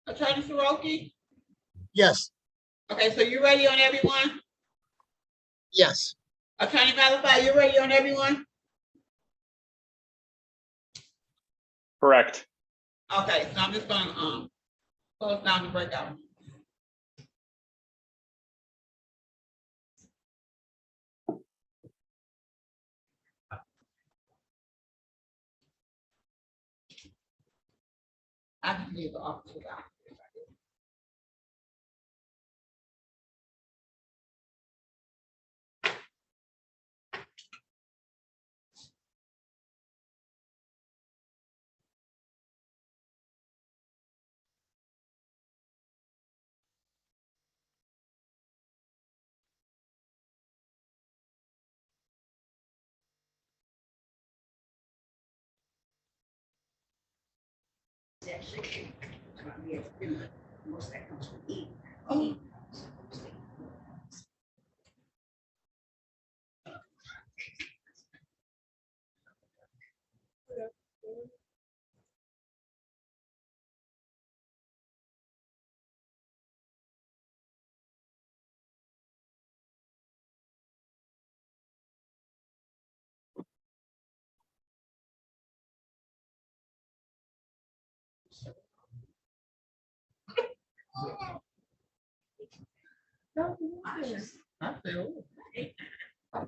Attorney Soroki? Yes. Okay, so you ready on everyone? Yes. Attorney Malafide, you ready on everyone? Correct. Okay, so I'm just gonna close down the breakout. I can leave the office without. Most that comes from eating. Oh. I feel.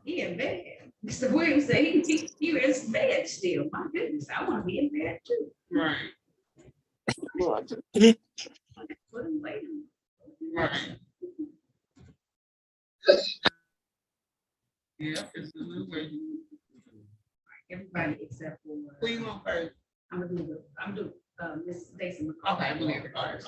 He in bed. Mr. Williams said he is in bed still. My goodness, I want to be in bed too. Right, Put him waiting. right. Yeah, it's a little way. Everybody except for. Who you want first? I'm doing Miss Stacy McCall. Okay, I'm gonna leave it first.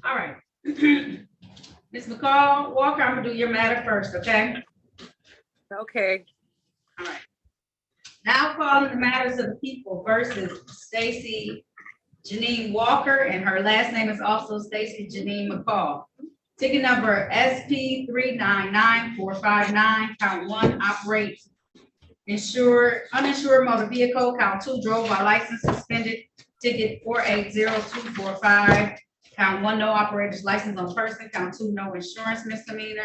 All right. Ms. McCall, Walker, I'm gonna do your matter first, okay? Okay. All right. Now calling the matters of the people versus Stacy Janine Walker, and her last name is also Stacy Janine McCall. Ticket number SP 399459, count 1, operates uninsured motor vehicle, count 2, drove while license suspended, ticket 480245, count 1, no operator's license on person, count 2, no insurance misdemeanor,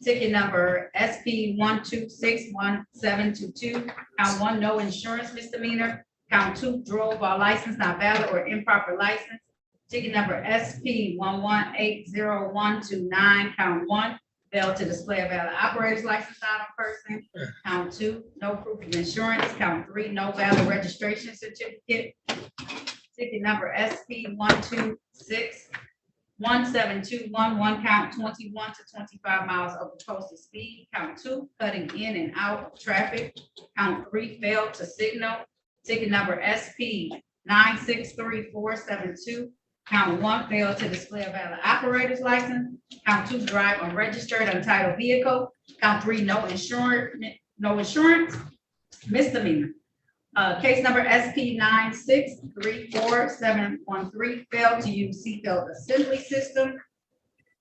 ticket number SP 1261722, count 1, no insurance misdemeanor, count 2, drove while license not valid or improper license, ticket number SP 1180129, count 1, failed to display a valid operator's license not on person, count 2, no proof of insurance, count 3, no valid registration certificate, ticket number SP 1261721, count 21 to 25 miles over posted speed, count 2, cutting in and out of traffic, count 3, failed to signal, ticket number SP 963472, count 1, failed to display a valid operator's license, count 2, drive unregistered untitled vehicle, count 3, no insurance misdemeanor. Case number SP 9634713, failed to use seatbelt assembly system.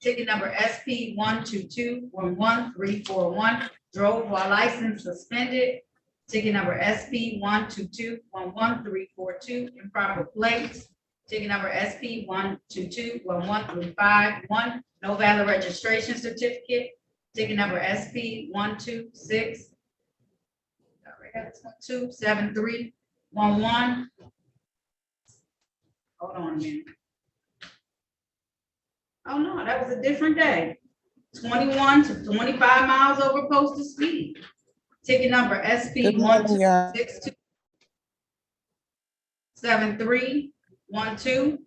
Ticket number SP 1221131, drove while license suspended. Ticket number SP 1221134, improper plates. Ticket number SP 1221135, no valid registration certificate. Ticket number SP 1267311. Hold on a minute. Oh no, that was a different day. 21 to 25 miles over posted speed. Ticket number SP 1267312,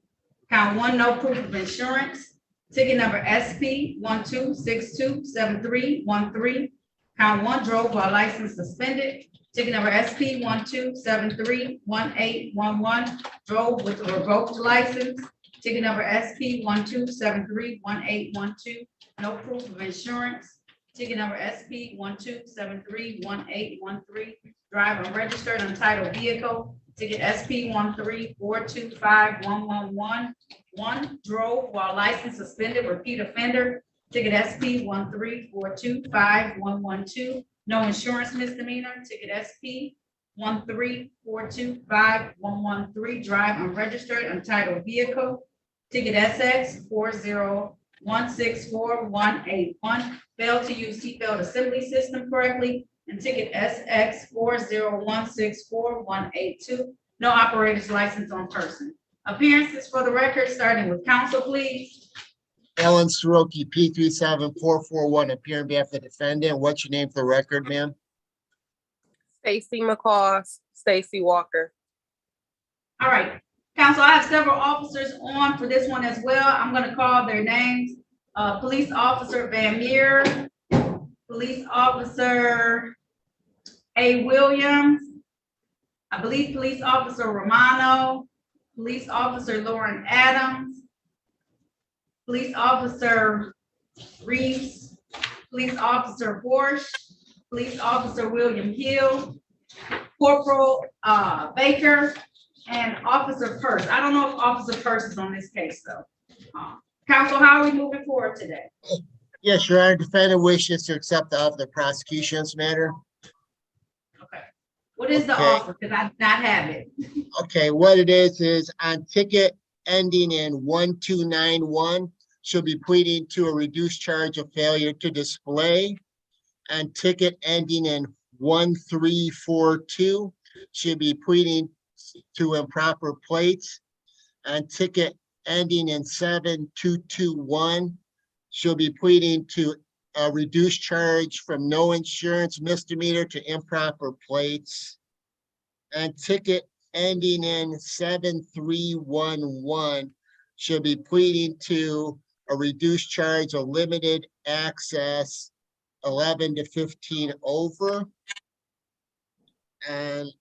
count 1, no proof of insurance. Ticket number SP 1262713, count 1, drove while license suspended. Ticket number SP 12731811, drove with a revoked license. Ticket number SP 12731812, no proof of insurance. Ticket number SP 12731813, drive unregistered untitled vehicle. Ticket SP 134251111, drove while license suspended, repeat offender. Ticket SP 134251112, no insurance misdemeanor. Ticket SP 134251113, drive unregistered untitled vehicle. Ticket SX 4016481, failed to use seatbelt assembly system correctly. And ticket SX 401648182, no operator's license on person. Appearances for the record, starting with counsel, please. Ellen Soroki, P37441, appear on behalf of the defendant. What's your name for the record, ma'am? Stacy McCaw, Stacy Walker. All right, counsel, I have several officers on for this one as well. I'm gonna call their names. Police Officer Van Meer, Police Officer A. Williams, I believe Police Officer Romano, Police Officer Lauren Adams, Police Officer Reeves, Police Officer Borsch, Police Officer William Hill, Corporal Baker, and Officer Purse. I don't know if Officer Purse is on this case though. Counsel, how are we moving forward today? Yes, your honor, defendant wishes to accept the offer of the prosecution's matter. Okay. What is the Okay. offer? Because I not have it. Okay, what it is on ticket ending in 1291, she'll be pleading to a reduced charge of failure to display. On ticket ending in 1342, she'll be pleading to improper plates. On ticket ending in 7221, she'll be pleading to a reduced charge from no insurance misdemeanor to improper plates. And ticket ending in 7311, she'll be pleading to a reduced charge of limited access 11 to 15 over. And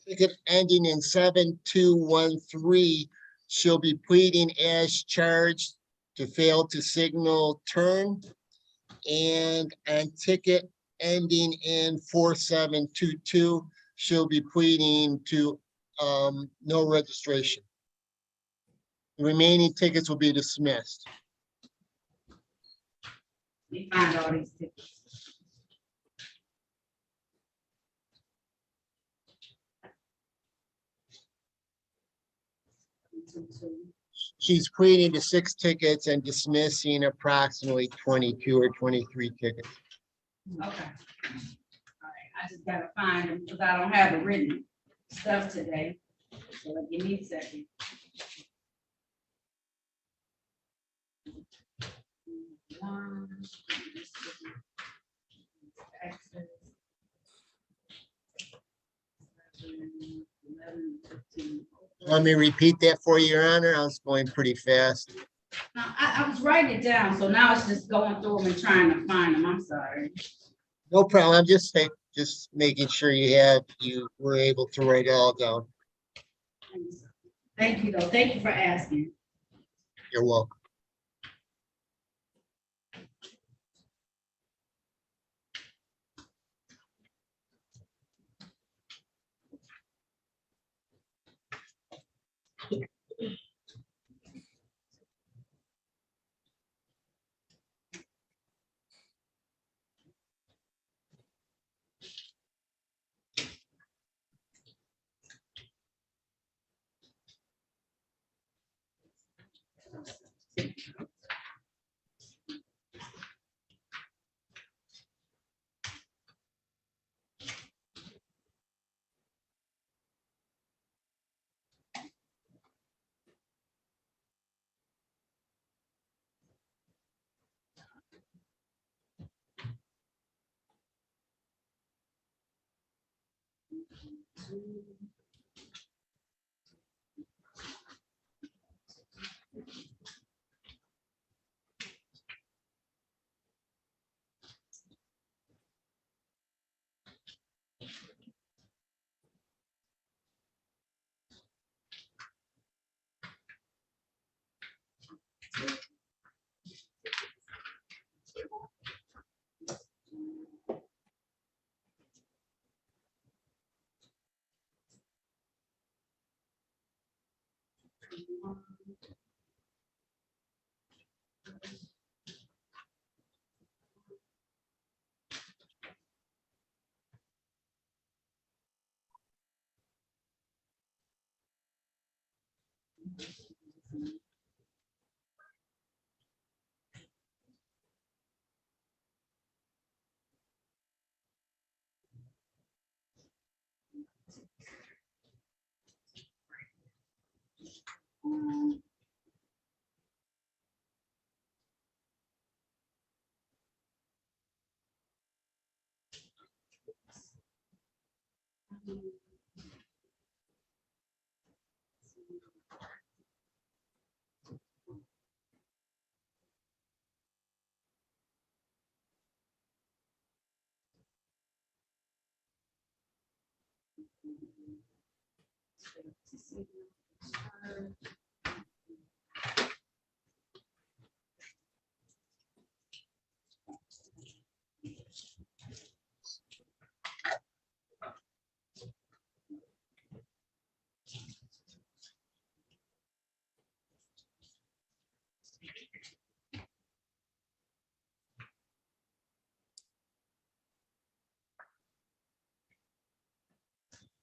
ticket ending in 7213, she'll be pleading as charged to fail to signal turn. And on ticket ending in 4722, she'll be pleading to no registration. The remaining tickets will be dismissed. Let me find all these tickets. She's pleading to 6 tickets and dismissing approximately 22 or 23 tickets. Okay. All right, I just gotta find them because I don't have the written stuff today. So give me a second. Let me repeat that for you, Your Honor. I was going pretty fast. Now, I was writing it down, so now it's just going through them and trying to find them. I'm sorry. No problem. I'm just making sure you were able to write it all down. Thank you, though. Thank you for asking. You're welcome.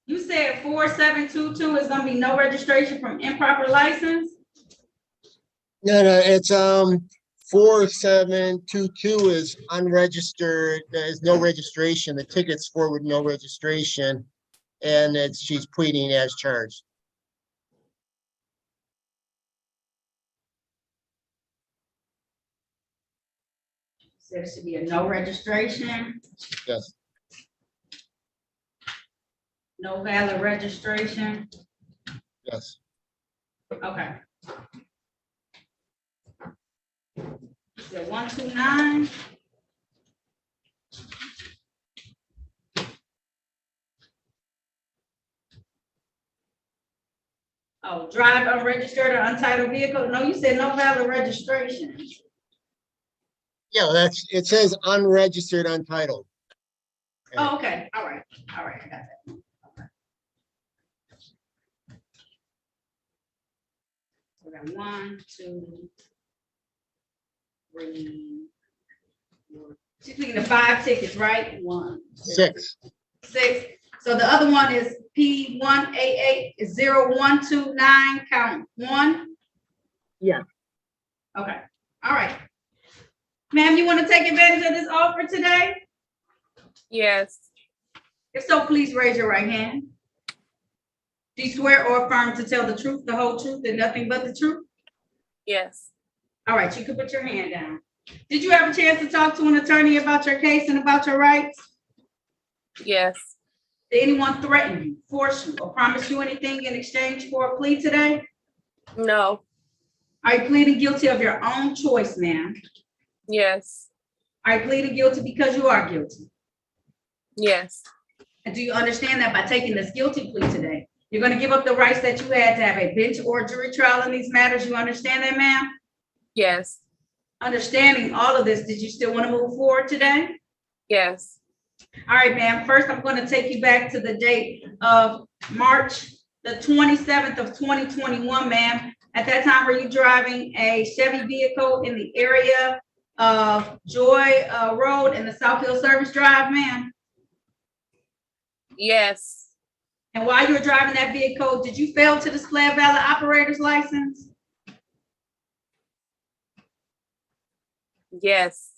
You said 4722 is gonna be no registration from improper license? No, it's 4722 is unregistered. There's no registration. The ticket's for with no registration. And she's pleading as charged. Said it should be a no registration, Yes. no valid registration. Yes. Okay. Said 129. Oh, drive unregistered or untitled vehicle. No, you said no valid registration. Yeah, it says unregistered, untitled. Oh, okay, all right, I got that. Okay. We got 1, 2, 3, 4. She's picking the 5 tickets, right? 1, 6. 6. So the other one is P1880129, count 1. Yeah. Okay, all right. Ma'am, you want to take advantage of this offer today? Yes. If so, please raise your right hand. Do you swear or affirm to tell the truth, the whole truth, and nothing but the truth? Yes. All right, you can put your hand down. Did you have a chance to talk to an attorney about your case and about your rights? Yes. Did anyone threaten you, force you, or promise you anything in exchange for a plea today? No. Are you pleading guilty of your own choice, ma'am? Yes. Are you pleading guilty because you are guilty? Yes. And do you understand that by taking this guilty plea today, you're going to give up the rights that you had to have a bench or jury trial in these matters? You understand that, ma'am? Yes. Understanding all of this, did you still want to move forward today? Yes. All right, ma'am. First, I'm going to take you back to the date of March the 27th of 2021, ma'am. At that time, were you driving a Chevy vehicle in the area of Joy Road in the South Hill Service Drive, ma'am? Yes. And while you were driving that vehicle, did you fail to display a valid operator's license? Yes.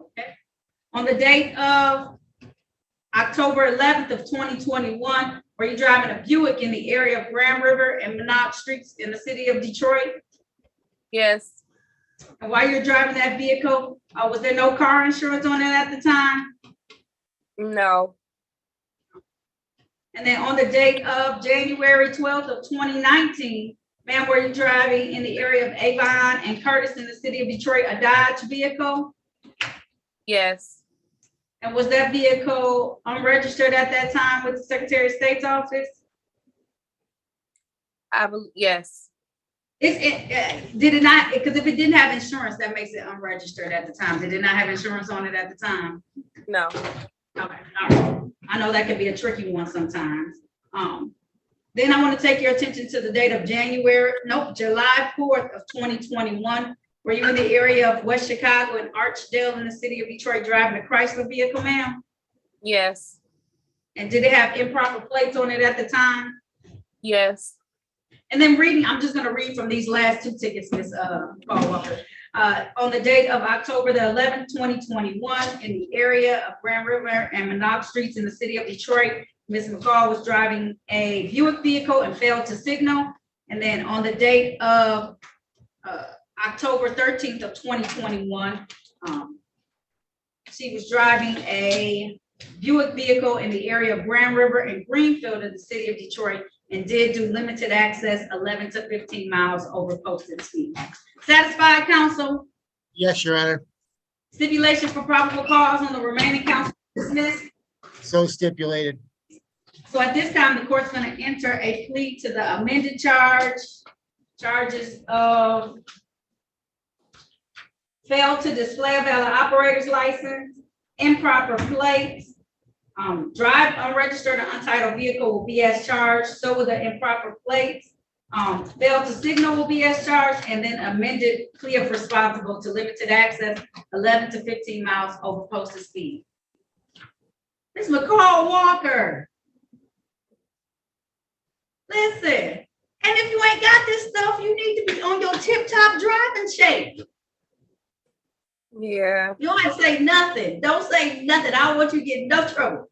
Okay. On the date of October 11th of 2021, were you driving a Buick in the area of Grand River and Minot Streets in the city of Detroit? Yes. And while you're driving that vehicle, was there no car insurance on it at the time? No. And then on the date of January 12th of 2019, ma'am, were you driving in the area of Avon and Curtis in the city of Detroit, a Dodge vehicle? Yes. And was that vehicle unregistered at that time with the Secretary of State's office? Yes. Did it not? Because if it didn't have insurance, that makes it unregistered at the time. Did it not have insurance on it at the time? No. Okay, all right. I know that can be a tricky one sometimes. Then I want to take your attention to the date of July 4th of 2021. Were you in the area of West Chicago and Archdale in the city of Detroit driving a Chrysler vehicle, ma'am? Yes. And did it have improper plates on it at the time? Yes. And then I'm just gonna read from these last 2 tickets, Ms. Paul Walker. On the date of October the 11th, 2021, in the area of Grand River and Minot Streets in the city of Detroit, Ms. McCall was driving a Buick vehicle and failed to signal. And then on the date of October 13th of 2021, she was driving a Buick vehicle in the area of Grand River and Greenfield in the city of Detroit, and did do limited access 11 to 15 miles over posted speed. Satisfied, counsel? Yes, Your Honor. Stipulation for probable cause on the remaining counts dismissed. So stipulated. So at this time, the court's gonna enter a plea to the amended charges of fail to display a valid operator's license, improper plates, drive unregistered or untitled vehicle will be as charged, so will the improper plates. Fail to signal will be as charged, and then amended plea of responsible to limited access 11 to 15 miles over posted speed. Ms. McCall Walker. Listen, and if you ain't got this stuff, you need to be on your tip-top driving shape. Yeah. You don't have to say nothing. Don't say nothing. I don't want you to get in no trouble.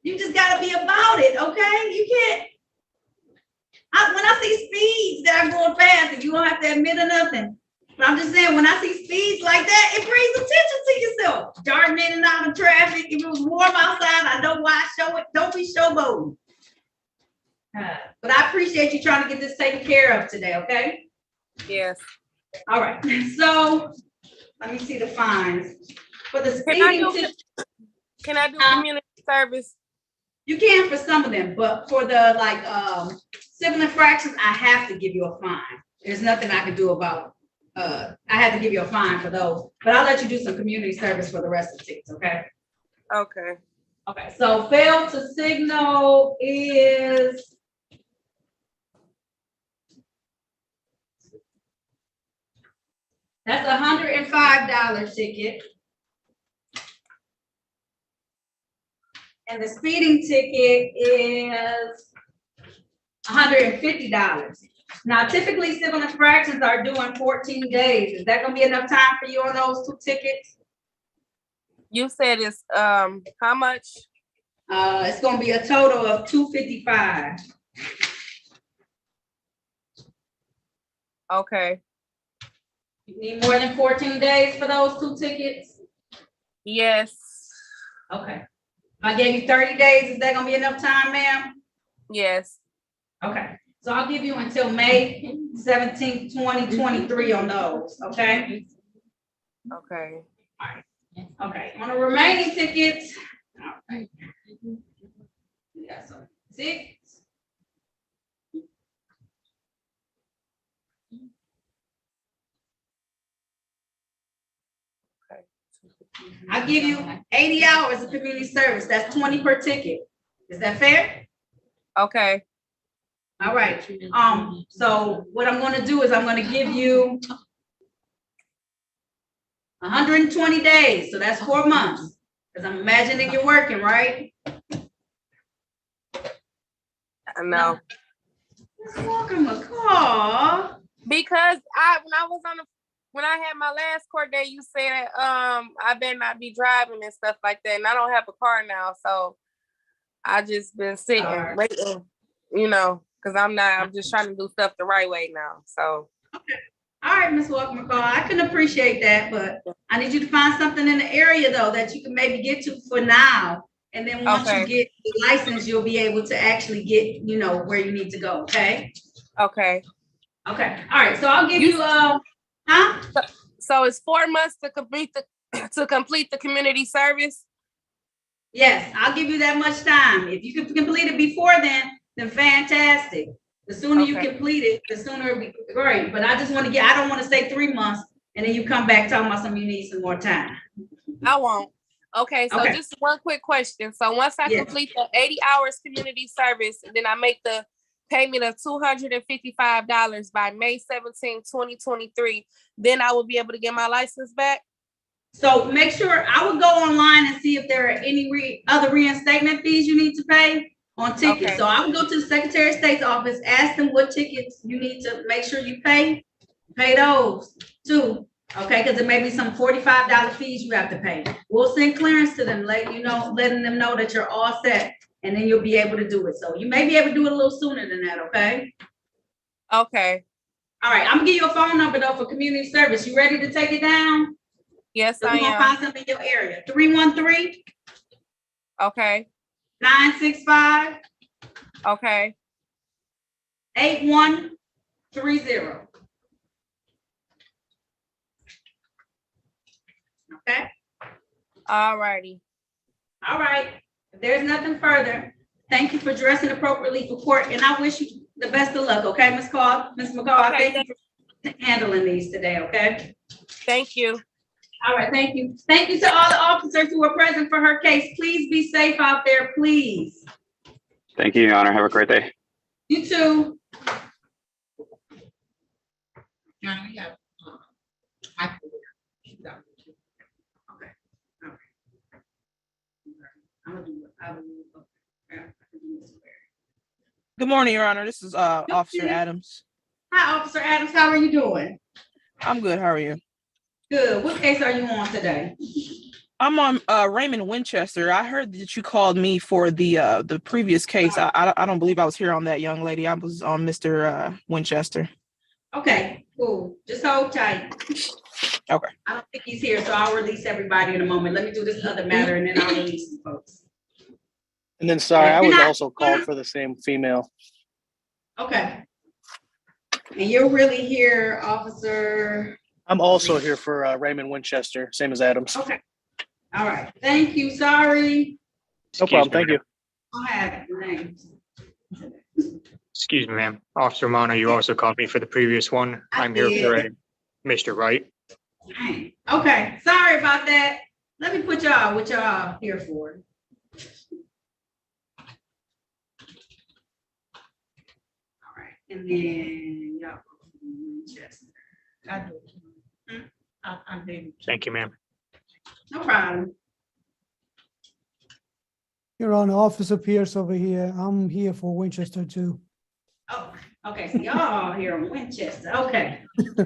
You just gotta be about it, okay? You can't. When I see speeds that are going fast, and you don't have to admit or nothing. But I'm just saying, when I see speeds like that, it brings attention to yourself. Darting in and out of traffic. If it was warm outside, I know why I show it. Don't be showboating. But I appreciate you trying to get this taken care of today, okay? Yes. All right, so let me see the fines. For the Can I speeding, Can I do community service? you can for some of them, but for the civil infractions, I have to give you a fine. There's nothing I can do about, I have to give you a fine for those, but I'll let you do some community service for the rest of the tickets, okay? Okay. Okay, so fail to signal is that's $105 ticket. And the speeding ticket is $150. Now, typically civil infractions are due in 14 days. Is that gonna be enough time for you on those two tickets? You said it's how much? It's gonna be a total of $255. Okay. You need more than 14 days for those two tickets? Yes. Okay. If I gave you 30 days, is that gonna be enough time, ma'am? Yes. Okay, so I'll give you until May 17th, 2023 on those, okay? Okay. Okay, on the remaining tickets, all right. We got some 6. I'll give you 80 hours of community service. That's 20 per ticket. Is that fair? Okay. All right. So what I'm gonna do is I'm gonna give you 120 days. So that's 4 months. Because I'm imagining you're working, right? I know. Ms. Walker McCall. Because when I had my last court date, you said I better not be driving and stuff like that. And I don't have a car now, so I just been sitting, waiting, because I'm just trying to do stuff the right way now. So Okay. All right, Ms. Walker McCall. I can appreciate that, but I need you to find something in the area though that you can maybe get to for now. And then once you get the license, you'll be able to actually get, where you need to go. Okay. Okay. Okay. All right. So I'll give you So it's 4 months to complete the community service. Yes, I'll give you that much time. If you can complete it before then fantastic. The sooner you complete it, the sooner it'll be great. But I just want to I don't want to say 3 months and then you come back talking about you need some more time. I won't. Okay, so just one quick question. So once I complete the 80 hours community service, and then I make the payment of $255 by May 17, 2023, then I will be able to get my license back? So make sure, I would go online and see if there are any other reinstatement fees you need to pay on tickets. Okay. So I would go to the Secretary of State's office, ask them what tickets you need to make sure you pay those too. Okay, because there may be some $45 fees you have to pay. We'll send clearance to them, letting them know that you're all set, and then you'll be able to do it. So you may be able to do it a little sooner than that, okay? Okay. All right, I'm gonna give you a phone number though for community service. You ready to take it down? Yes, so I am. We're gonna find something in your area. 313 Okay, 965 okay. 8130. Okay, All righty. all right. If there's nothing further, thank you for dressing appropriately for court, and I wish you the best of luck, okay, Ms. Call, Ms. McCall, Okay, thank you for handling these today, okay? Thank you. All right, thank you. Thank you to all the officers who were present for her case. Please be safe out there, please. Thank you, Your Honor. Have a great day. You too. Now we have, Michael. Okay. All right. I'm gonna do it. I will do it. Okay. I can do this way. Good morning, Your Honor. This is Officer morning. Adams. Hi, Officer Adams. How are you doing? I'm good. How are you? Good. What case are you on today? I'm on Raymond Winchester. I heard that you called me for the previous case. I don't believe I was here on that, young lady. I was on Mr. Winchester. Okay, cool. Just hold tight. Okay. I don't think he's here, so I'll release everybody in a moment. Let me do this other matter and then I'll release some folks. And then, sorry, I You're was not- also called for the same female. Okay. And you're really here, Officer? I'm also here for Raymond Winchester, same as Adams. Okay. All right. Thank you. Sorry. No problem. Thank you. I have the names. Excuse me, ma'am. Officer Mana, you also called me for the previous one. I I'm here did. for Mr. Wright. Dang. Okay, sorry about that. Let me put y'all what y'all here for. All right, and then y'all. Winchester. I do. I did. Thank you, ma'am. No problem. Your Honor, Officer Pierce over here. I'm here for Winchester too. Oh, okay, so y'all here in Winchester, okay.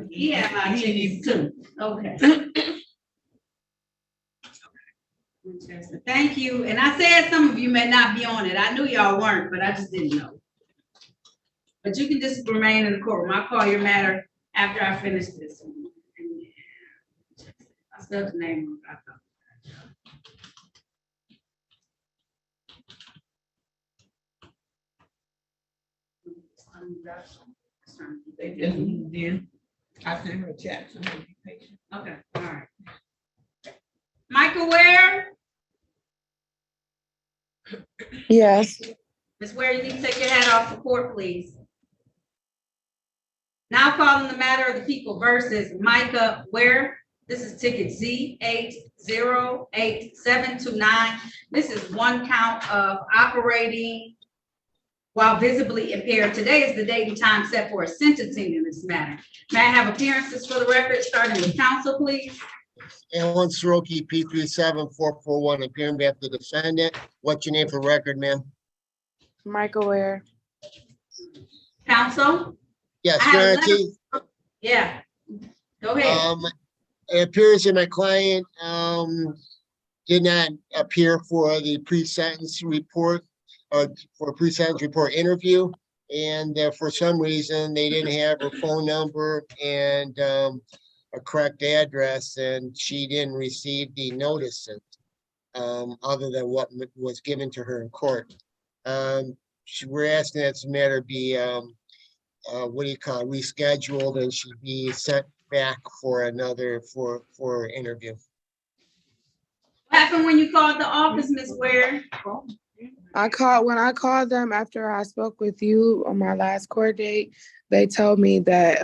Yeah, my chickens too, okay. Winchester, thank you, and I said some of you may not be on it, I knew y'all weren't, but I just didn't know. But you can just remain in the courtroom, I'll call your matter after I finish this one. I spelled the name wrong, I thought. They just moved in. I sent her a chat, so be patient. Okay, all right. Michael Ware, Yes. Ms. Ware, you need to take your hat off for court, please. Now calling the matter of the people versus Micah Ware. This is ticket Z808729. This is one count of operating while visibly impaired. Today is the date and time set for a sentencing in this matter. May I have appearances for the record, starting with counsel, please? Alan Soroki, P37441, appearing on behalf of the defendant. What's your name for the record, ma'am? Michael Ware. Counsel? Yes, I have a guarantee. Yeah. Go ahead. It appears that my client, did not appear for the pre-sentence report, for a pre-sentence report interview. And for some reason, they didn't have her phone number and, a correct address, and she didn't receive the notices, other than what was given to her in court. We're asking that this matter be, what do you call it, rescheduled, and should be sent back for another, for interview. What happened when you called the office, Ms. Ware? When I called them after I spoke with you on my last court date, they told me that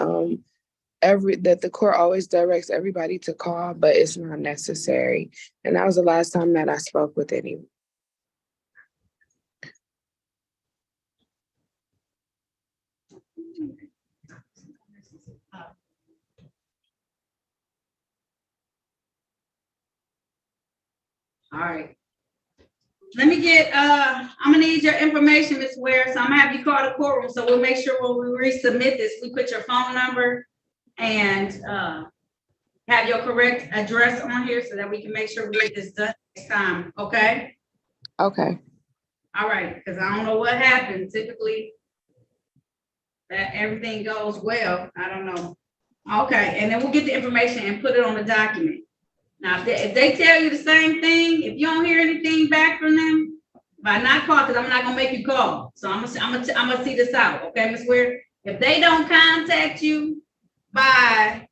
that the court always directs everybody to call, but it's not necessary. And that was the last time that I spoke with anyone. All right. Let me get, I'm gonna need your information, Ms. Ware, so I'm gonna have you call the courtroom, so we'll make sure when we resubmit this, we put your phone number and have your correct address on here so that we can make sure we get this done next time, okay? Okay. All right, because I don't know what happened, typically that everything goes well, I don't know. Okay, and then we'll get the information and put it on the document. Now, if they tell you the same thing, if you don't hear anything back from them, by not call, because I'm not gonna make you call. So I'm gonna see this out, okay, Ms. Ware? If they don't contact you by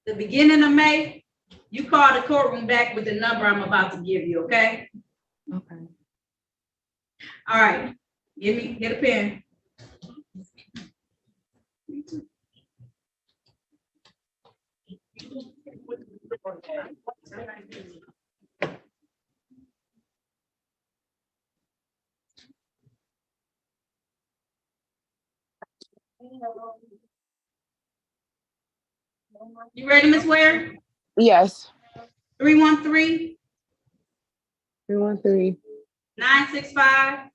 the beginning of May, you call the courtroom back with the number I'm about to give you, okay? Okay. All right, get a pen. You ready, Ms. Ware? Yes. 313 313 965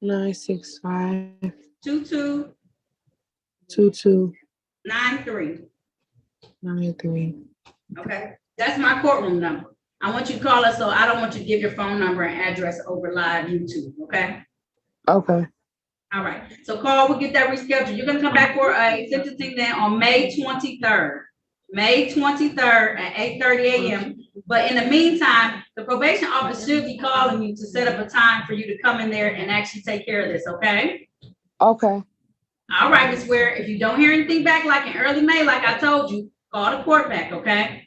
965 2293. 23. Okay, that's my courtroom number. I want you to call us, so I don't want you to give your phone number and address over live YouTube, okay? Okay. All right, so Carl, we'll get that rescheduled. You're gonna come back for a sentencing then on May 23rd. May 23rd at 8:30 a.m. But in the meantime, the probation officer should be calling you to set up a time for you to come in there and actually take care of this, okay? Okay. All right, Ms. Ware, if you don't hear anything back like in early May, like I told you, call the court back, okay?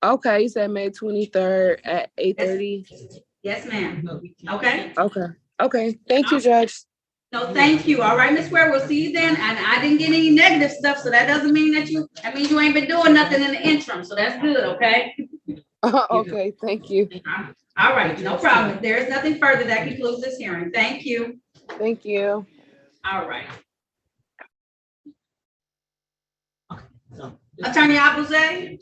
Okay. You said May 23rd at 8:30. Yes, ma'am. Okay? Okay. Okay. Thank you, Judge. No, thank you. All right, Ms. Ware, we'll see you then. And I didn't get any negative stuff, so that doesn't mean that you ain't been doing nothing in the interim, so that's good, okay? Okay. Thank you. All right, no problem. If there is nothing further, that concludes this hearing. Thank you. Thank you. All right. Attorney Abuze?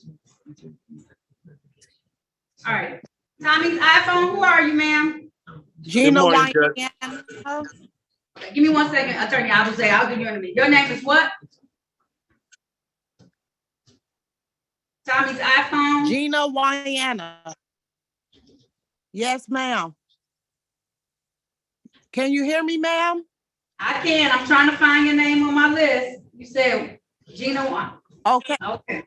All right. Tommy's iPhone, who are you, ma'am? Gina morning, Wayne. Okay, give me 1 second, Attorney Abuze. I'll give you in a minute. Your name is what? Tommy's iPhone? Gina Wyana. Yes, ma'am. Can you hear me, ma'am? I can. I'm trying to find your name on my list. You said Gina one. Okay. Okay.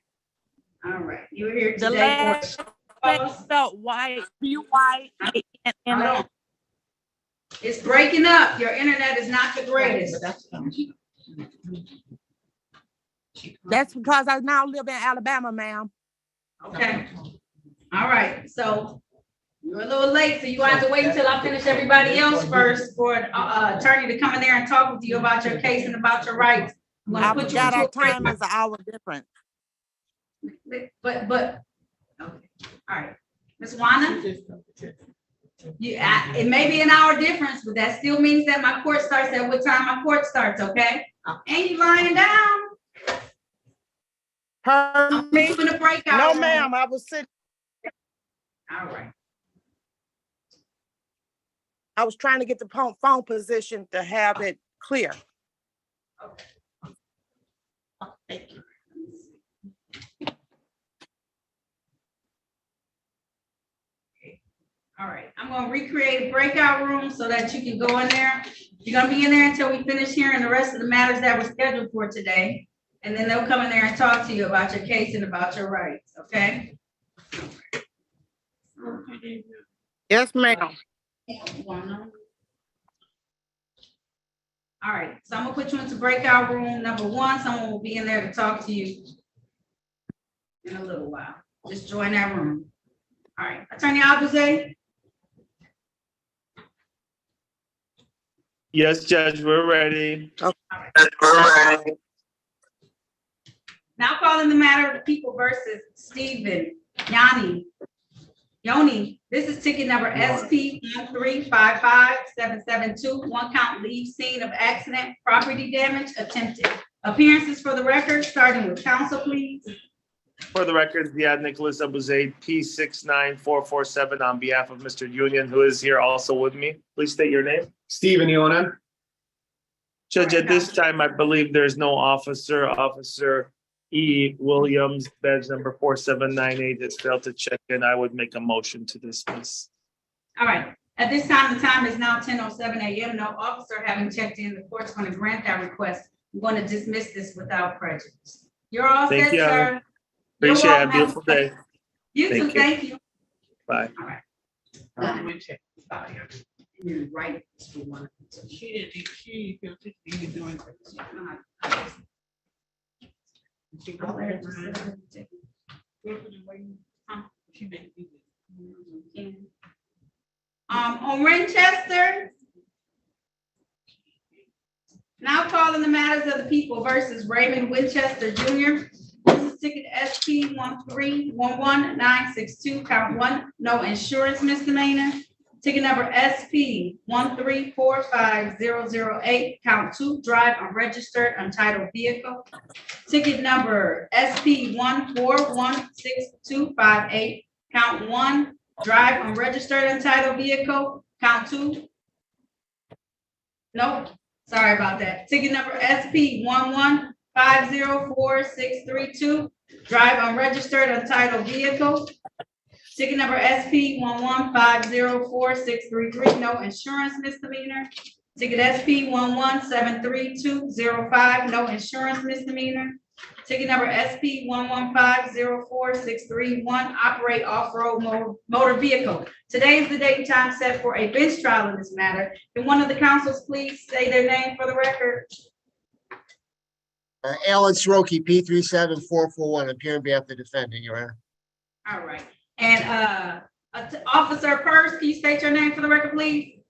All right. You were here The today last for. spelled white, B-Y-A-N-N. Hold on. It's breaking up. Your internet is not the greatest. That's because I now live in Alabama, ma'am. Okay. All right. So you're a little late, so you have to wait until I finish everybody else first for an attorney to come in there and talk with you about your case and about your rights. I'm I gonna put you forgot our into a time is an hour different. But, okay, all right. Ms. Wanda? It may be an hour difference, but that still means that my court starts at what time my court starts, okay? Ain't you lying down? I'm Me? doing a breakout. No, room. ma'am, I was sitting, All right. I was trying to get the phone position to have it clear. Thank you. All right, I'm gonna recreate a breakout room so that you can go in there. You're gonna be in there until we finish hearing the rest of the matters that were scheduled for today. And then they'll come in there and talk to you about your case and about your rights, okay? Yes, ma'am. All right, so I'm gonna put you into breakout room number 1. Someone will be in there to talk to you in a little while. Just join that room. All right, Attorney Abuze? Yes, Judge, we're ready. Now calling the matter of People versus Stephen Yoni. This is ticket number SP 1355772. 1 count leave scene of accident, property damage attempted. Appearances for the record, starting with counsel, please. For the record, Ziad Nicholas Abuzaid, P69447 on behalf of Mr. Union, who is here also with me. Please state your name. Stephen Yonan. Judge, at this time, I believe there's no officer. Officer E. Williams, badge number 4798 has failed to check in. I would make a motion to dismiss. All right. At this time, the time is now 10:07 a.m. No officer having checked in. The court's going to grant that request. I'm going to dismiss this without prejudice. You're all Thank set, you, sir. You're Appreciate it. Have a welcome. beautiful day. You too, Thank you. thank you. Bye. All right. You're Right. For one. She didn't do anything. She go ahead, she made me do it. On Winchester. Now calling the matters of the people versus Raymond Winchester Jr. This is ticket SP 1311962, count one, no insurance misdemeanor. Ticket number SP 1345008, count two, drive unregistered untitled vehicle. Ticket number SP 1416258, count one, drive unregistered untitled vehicle, count two. Nope, sorry about that. Ticket number SP 1150462, drive unregistered untitled vehicle. Ticket number SP 1150463, no insurance misdemeanor. Ticket SP 1173205, no insurance misdemeanor. Ticket number SP 1150461, operate off-road motor vehicle. Today is the date and time set for a bench trial in this matter. Can one of the councils please say their name for the record? Alan Sroki, P37441, appearing on behalf of the defendant, Your Honor. All right. And Officer Purse, can you state your name for the record, please?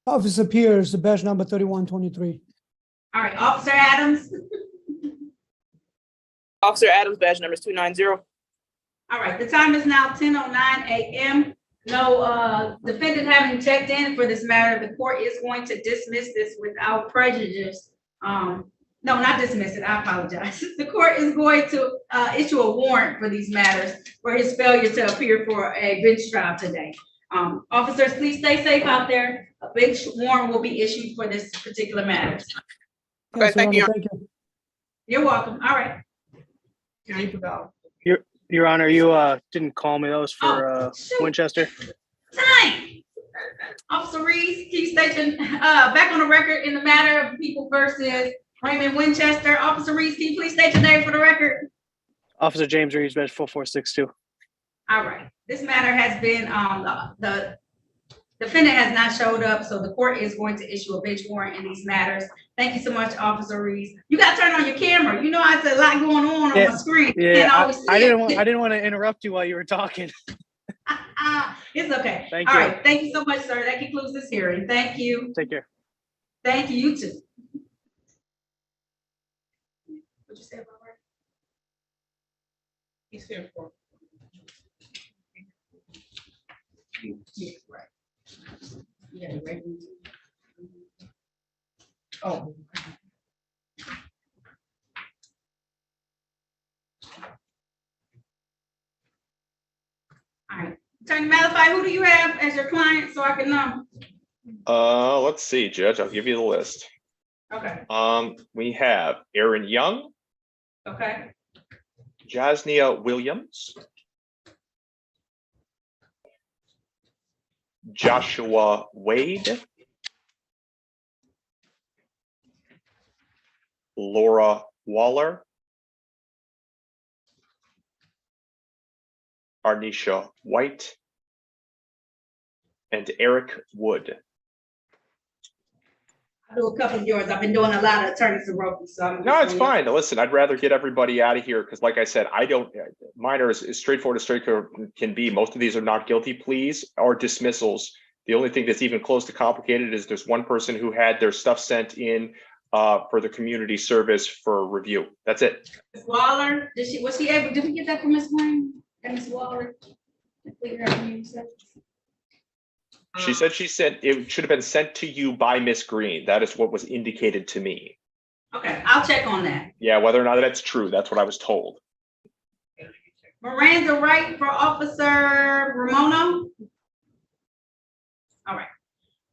Officer Pierce, the badge number 3123. All right, Officer Adams. Officer Adams, badge number is 290. All right, the time is now 10:09 a.m. No defendant having checked in for this matter, the court is going to dismiss this without prejudice. No, not dismiss it, I apologize. The court is going to issue a warrant for these matters for his failure to appear for a bench trial today. Officers, please stay safe out there. A bench warrant will be issued for this particular matter. Yes, thank Your you. Honor, thank you. You're welcome. All right. Your Honor, you didn't call me. That was for shoot. Winchester. Time. Officer Reese, can you state your, back on the record in the matter of people versus Raymond Winchester. Officer Reese, can you please state your name for the record? Officer James Reeves, badge 4462. All right. This matter has been, the defendant has not showed up, so the court is going to issue a bench warrant in these matters. Thank you so much, Officer Reese. You got to turn on your camera. You know, I said a lot going on my screen. Yeah, I didn't want to interrupt you while you were talking. It's okay. Thank All you. right. Thank you so much, sir. That concludes this hearing. Thank you. Take care. Thank you. You too. What'd you say about her? He's here for. Yeah, right. Yeah, right. Oh. All right. Attorney Malafide, who do you have as your client so I can know? Let's see, Judge. I'll give you the list. Okay. We have Aaron Young, Okay. Jasnia Williams, Joshua Wade, Laura Waller, Arnisha White, and Eric Wood. I'll do a couple of yours. I've been doing a lot of attorney Soroki, so I'm. No, it's fine. Listen, I'd rather get everybody out of here because, like I said, mine are as straightforward as can be. Most of these are not guilty pleas or dismissals. The only thing that's even close to complicated is there's one person who had their stuff sent in for the community service for review. That's it. Ms. Waller, was she able, did we get that from Ms. Wayne? And Ms. Waller? She said it should have been sent to you by Miss Green. That is what was indicated to me. Okay, I'll check on that. Yeah, whether or not that's true, that's what I was told. Miranda Wright for Officer Ramono. All right.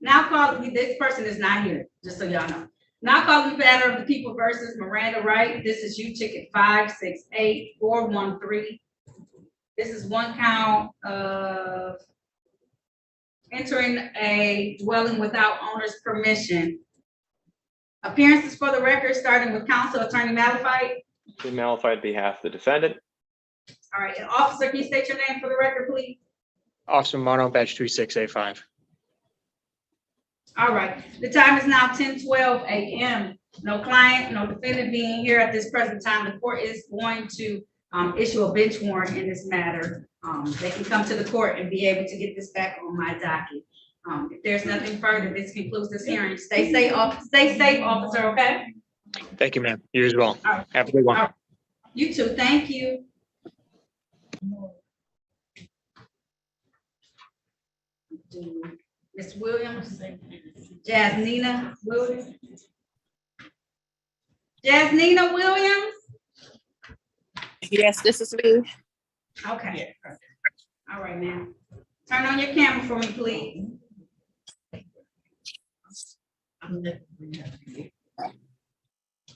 Now calling, this person is not here, just so y'all know. Now calling the matter of the people versus Miranda Wright. This is U ticket 568413. This is one count of entering a dwelling without owner's permission. Appearances for the record, starting with counsel attorney Malafide. Tim Malafide on behalf of the defendant. All right, and officer, can you state your name for the record, please? Officer Mono, badge 36A5. All right, the time is now 10:12 a.m. No client, no defendant being here at this present time. The court is going to issue a bench warrant in this matter. They can come to the court and be able to get this back on my docket. If there's nothing further, this concludes this hearing. Stay safe, officer, okay? Thank you, ma'am. You as well. All right. Have a good one. All right. You too, thank you. Ms. Williams, Jasnina Williams. Jasnina Williams? Yes, this is me. Okay. All right, ma'am. Turn on your camera for me, please.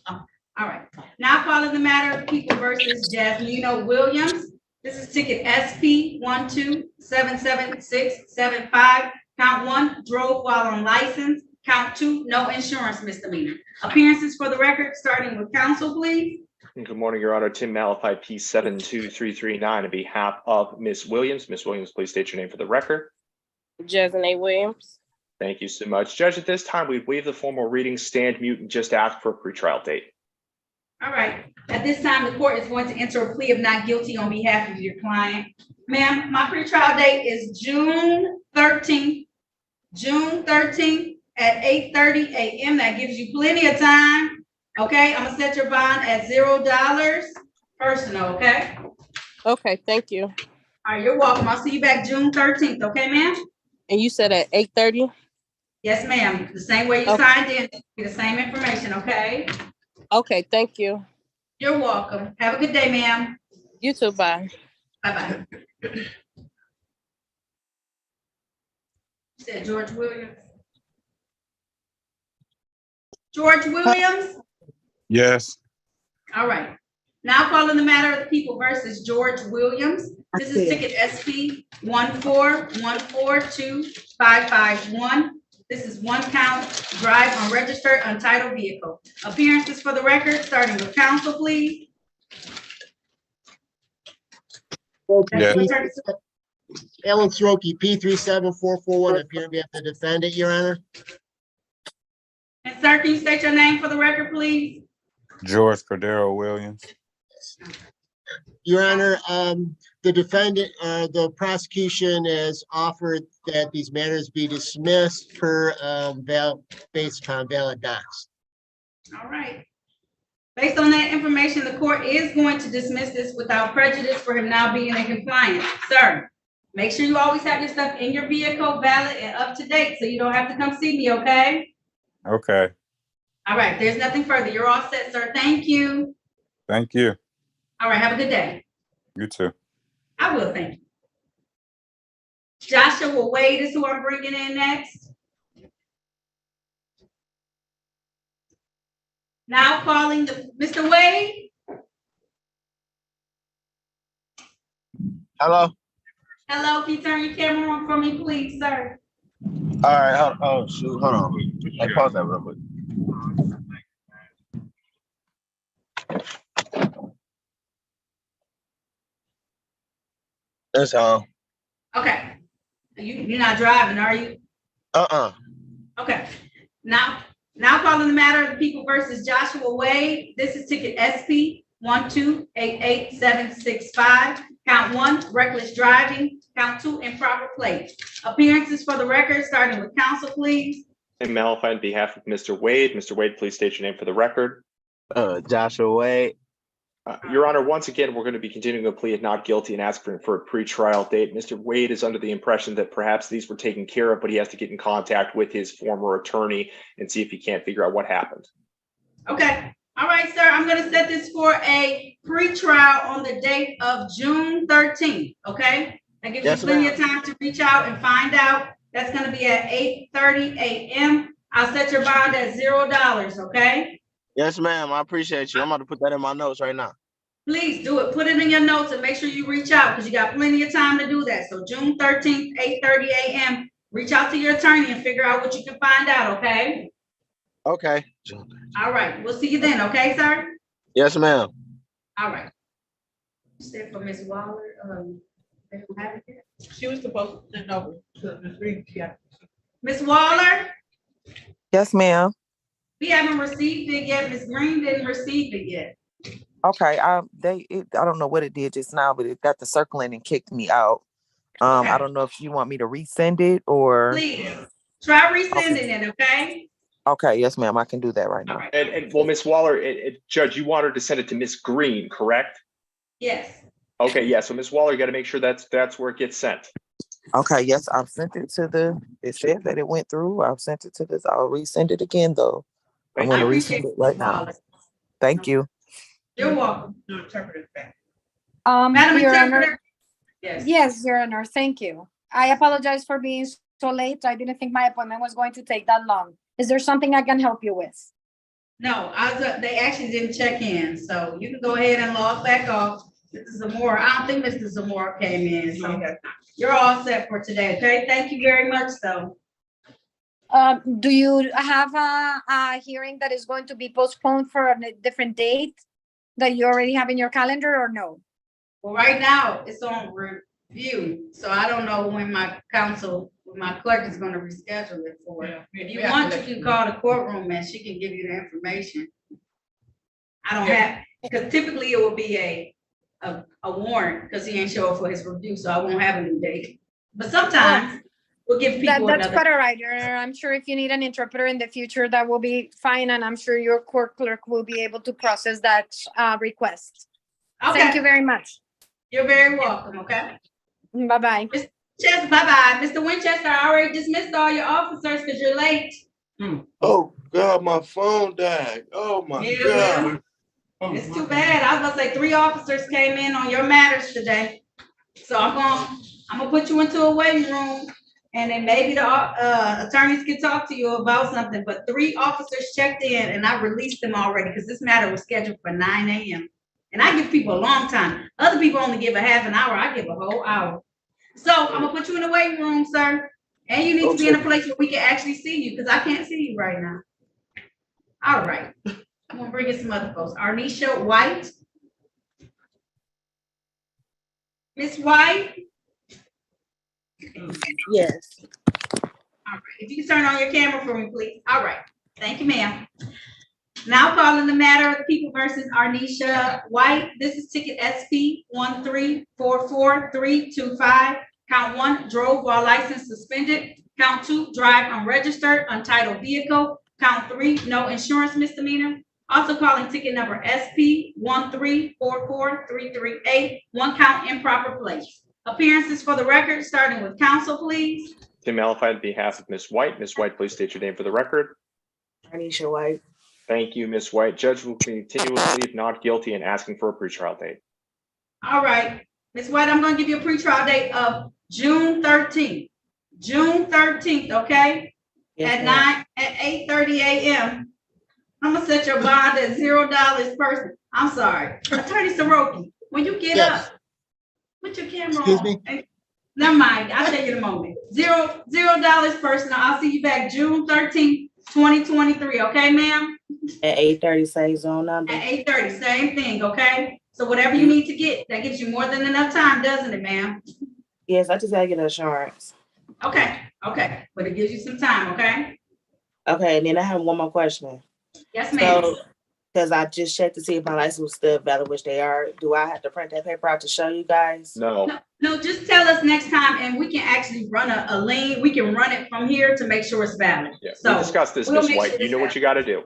All right. Now calling the matter of People versus Jasnina Williams. This is ticket SP 1277675. Count 1, drove while on license. Count 2, no insurance misdemeanor. Appearances for the record, starting with counsel, please. Good morning, Your Honor. Tim Malafide, P72339 on behalf of Ms. Williams. Ms. Williams, please state your name for the record. Jasnina Williams. Thank you so much. Judge, at this time, we waive the formal reading, stand mute, and just ask for a pretrial date. All right. At this time, the court is going to enter a plea of not guilty on behalf of your client. Ma'am, my pretrial date is June 13th. June 13th at 8:30 a.m. That gives you plenty of time. Okay, I'm gonna set your bond at $0 personal, okay? Okay, thank you. All right, you're welcome. I'll see you back June 13th, okay, ma'am? And you said at 8:30? Yes, ma'am. The same way you signed in, be the same information, okay? Okay, thank you. You're welcome. Have a good day, ma'am. You too, bye. Bye-bye. Said George Williams. George Williams? Yes. All right. Now calling the matter of the People versus George Williams. This is ticket SP 141425551. This is one count, drive unregistered, untitled vehicle. Appearances for the record, starting with counsel, please. Yeah. Alan Sroki, P37441, appearing on behalf of the defendant, Your Honor. And sir, can you state your name for the record, please? George Cordero Williams. Your Honor, the defendant, the prosecution has offered that these matters be dismissed per based upon valid docs. All right. Based on that information, the court is going to dismiss this without prejudice for him now being in compliance. Sir, make sure you always have your stuff in your vehicle, valid and up to date, so you don't have to come see me, okay? Okay. All right, there's nothing further. You're all set, sir. Thank you. Thank you. All right, have a good day. You too. I will, thank you. Joshua Wade is who I'm bringing in next. Now calling the, Mr. Wade? Hello? Hello, can you turn your camera on for me, please, sir? All right, oh shoot, hold on. Hey, pause that real quick. That's all. Okay. You're not driving, are you? Okay. Now calling the matter of the People versus Joshua Wade. This is ticket SP 1288765. Count 1, reckless driving. Count 2, improper plate. Appearances for the record, starting with counsel, please. Tim Malafide on behalf of Mr. Wade. Mr. Wade, please state your name for the record. Joshua Wade. Your Honor, once again, we're going to be continuing a plea of not guilty and asking for a pretrial date. Mr. Wade is under the impression that perhaps these were taken care of, but he has to get in contact with his former attorney and see if he can't figure out what happened. Okay. All right, sir. I'm going to set this for a pretrial on the date of June 13th. Okay. That gives you plenty of time to reach out and find out. That's going to be at 8:30 a.m. I'll set your bond at $0. Okay. Yes, ma'am. I appreciate you. I'm about to put that in my notes right now. Please do it. Put it in your notes and make sure you reach out because you got plenty of time to do that. So June 13th, 8:30 a.m. Reach out to your attorney and figure out what you can find out, okay? Okay. All right. We'll see you then, okay, sir? Yes, ma'am. All right. You said for Ms. Waller, they don't have it yet. She was supposed to send over to Ms. Reed. Yeah. Ms. Waller, Yes, ma'am. we haven't received it yet. Ms. Green didn't receive it yet. Okay. I don't know what it did just now, but it got the circling and kicked me out. Okay. I don't know if you want me to resend it or. Please try resending it, okay? Okay, yes, ma'am. I can do that right now. And well, Ms. Waller, Judge, you want her to send it to Ms. Green, correct? Yes. Okay, yeah. So Ms. Waller, you got to make sure that's where it gets sent. Okay, yes, I've sent it to it said that it went through. I've sent it to this. I'll resend it again though. I'm going to resend it right now. Thank you. You're welcome. No interpreter back. Madam Your Interpreter. Honor. Yes. Yes, Your Honor. Thank you. I apologize for being so late. I didn't think my appointment was going to take that long. Is there something I can help you with? No, they actually didn't check in, so you can go ahead and log back off. Mr. Zamora, I don't think Mr. Zamora came in, so you're all set for today, okay? Thank you very much, though. Do you have a hearing that is going to be postponed for a different date that you already have in your calendar or no? Well, right now, it's on review, so I don't know when my clerk is gonna reschedule it for. If you want, you can call the courtroom and she can give you the information. I don't have, because typically it will be a warrant, because he ain't show up for his review, so I won't have a new date. But sometimes we'll give people That's another. quite all right, Your Honor. I'm sure if you need an interpreter in the future, that will be fine, and I'm sure your court clerk will be able to process that request. Okay. Thank you very much. You're very welcome, okay? Bye-bye. Bye-bye. Mr. Winchester, I already dismissed all your officers because you're late. Oh God, my phone died. Oh my God. It's too bad. I was gonna say 3 officers came in on your matters today. So I'm gonna put you into a waiting room, and then maybe the attorneys can talk to you about something. But 3 officers checked in, and I released them already because this matter was scheduled for 9 a.m. And I give people a long time. Other people only give a half an hour. I give a whole hour. So I'm gonna put you in the waiting room, sir. And you need to be in a place where we can actually see you, because I can't see you right now. All right. I'm gonna bring in some other folks. Arnisha White. Miss White. Yes. All right. If you can turn on your camera for me, please. All right. Thank you, ma'am. Now calling the matter of People versus Arnisha White. This is ticket SP 1344325. Count 1, drove while license suspended. Count 2, drive unregistered, untitled vehicle. Count 3, no insurance misdemeanor. Also calling ticket number SP 1344338. 1 count improper place. Appearances for the record, starting with counsel, please. Tim Malafide on behalf of Ms. White. Ms. White, please state your name for the record. Arnisha White. Thank you, Ms. White. Judge will continue with plea of not guilty and asking for a pretrial date. All right, Ms. White, I'm gonna give you a pretrial date of June 13th. June 13th, okay? Yes, At 8:30 a.m. I'm gonna set your bond at $0 person. I'm sorry. Attorney Soroki, when you get up, put your camera Excuse on. me? Never mind, I'll tell you in a moment. $0 person. I'll see you back June 13th, 2023, okay, ma'am? At 8:30, say zone number. At 8:30, same thing, okay? So whatever you need to get, that gives you more than enough time, doesn't it, ma'am? Yes, I just gotta get insurance. Okay, but it gives you some time, okay? Okay, and then I have one more question. Yes, ma'am. So, because I just checked to see if my license was still valid, which they are. Do I have to print that paper out to show you guys? No. No, just tell us next time, and we can actually run a lien. We can run it from here to make sure it's valid. Yeah, So we discussed this, we'll Ms. make White. sure You know it's what you got to do.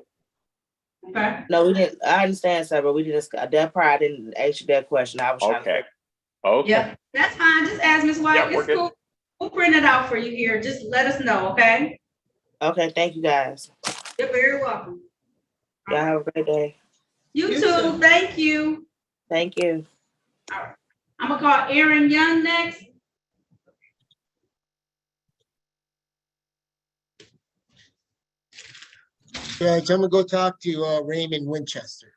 Okay. No, we didn't. I understand, sir, but we didn't. That part, I didn't ask you that question. I was trying to. Okay. Yeah, that's fine. Just ask Ms. White. Yeah, we're It's good. cool. We'll print it out for you here. Just let us know, okay? Okay, thank you guys. You're very welcome. Y'all have a great day. You too. Thank you. Thank you. All right. I'm gonna call Aaron Young next. Judge, I'm gonna go talk to Raymond Winchester.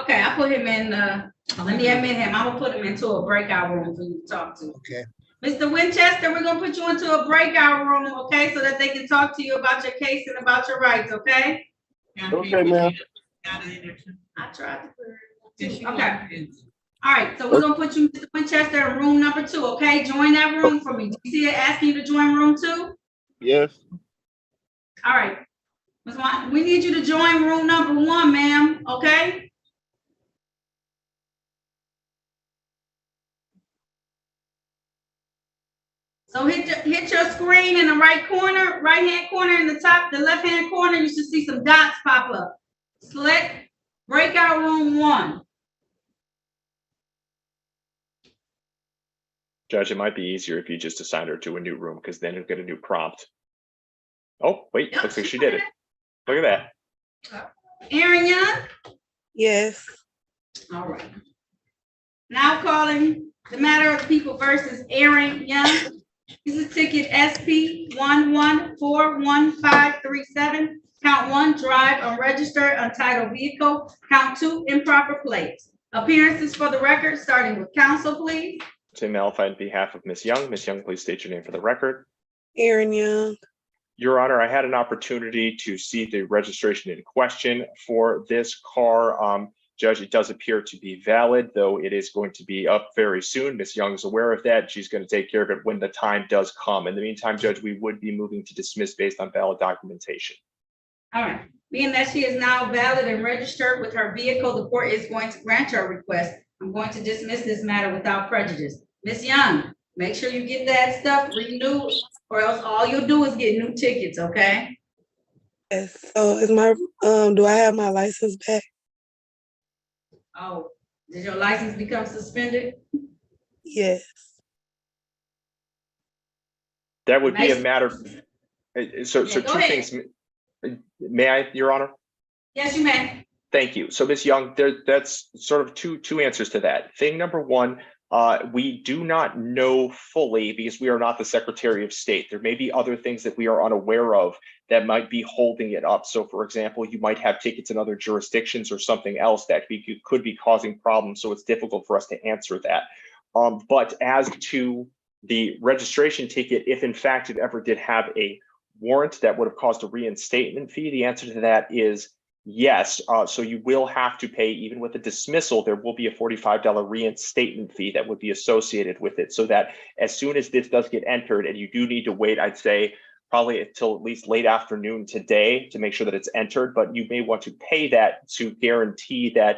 Okay, I put him in, let me admit him. I'm gonna put him into a breakout room for you to talk to. Okay. Mr. Winchester, we're gonna put you into a breakout room, okay, so that they can talk to you about your case and about your rights, okay? Okay, ma'am. I tried to clear Okay. All right, so we're gonna put you, Mr. Winchester, in room number 2, okay? Join that room for me. Do you see it asking you to join room 2? Yes. All right. Ms. White, we need you to join room number 1, ma'am, okay? So hit your screen in the right corner, right-hand corner in the top, the left-hand corner, you should see some dots pop up. Select breakout room 1. Judge, it might be easier if you just assign her to a new room because then you'll get a new prompt. Oh, wait, looks like she did it. Look at that. Aaron Young? Yes. All right. Now calling the matter of the people versus Aaron Young. This is ticket SP 1141537. Count 1, drive unregistered untitled vehicle. Count 2, improper plates. Appearances for the record, starting with counsel, please. Tim Malphite on behalf of Ms. Young. Ms. Young, please state your name for the record. Aaron Young. Your Honor, I had an opportunity to see the registration in question for this car. Judge, it does appear to be valid, though it is going to be up very soon. Ms. Young is aware of that. She's going to take care of it when the time does come. In the meantime, Judge, we would be moving to dismiss based on valid documentation. All right. Being that she is now valid and registered with her vehicle, the court is going to grant her request. I'm going to dismiss this matter without prejudice. Ms. Young, make sure you get that stuff renewed, or else all you'll do is get new tickets, okay? Yes. So is my do I have my license back? Oh, did your license become suspended? Yes. That would be a matter. So go two ahead. things. May I, Your Honor? Yes, you may. Thank you. So, Ms. Young, that's sort of two answers to that. Thing number one, we do not know fully because we are not the Secretary of State. There may be other things that we are unaware of that might be holding it up. So, for example, you might have tickets in other jurisdictions or something else that could be causing problems. So it's difficult for us to answer that. But as to the registration ticket, if in fact it ever did have a warrant that would have caused a reinstatement fee, the answer to that is yes. So you will have to pay, even with a dismissal, there will be a $45 reinstatement fee that would be associated with it. So that as soon as this does get entered, and you do need to wait, I'd say probably until at least late afternoon today to make sure that it's entered, but you may want to pay that to guarantee that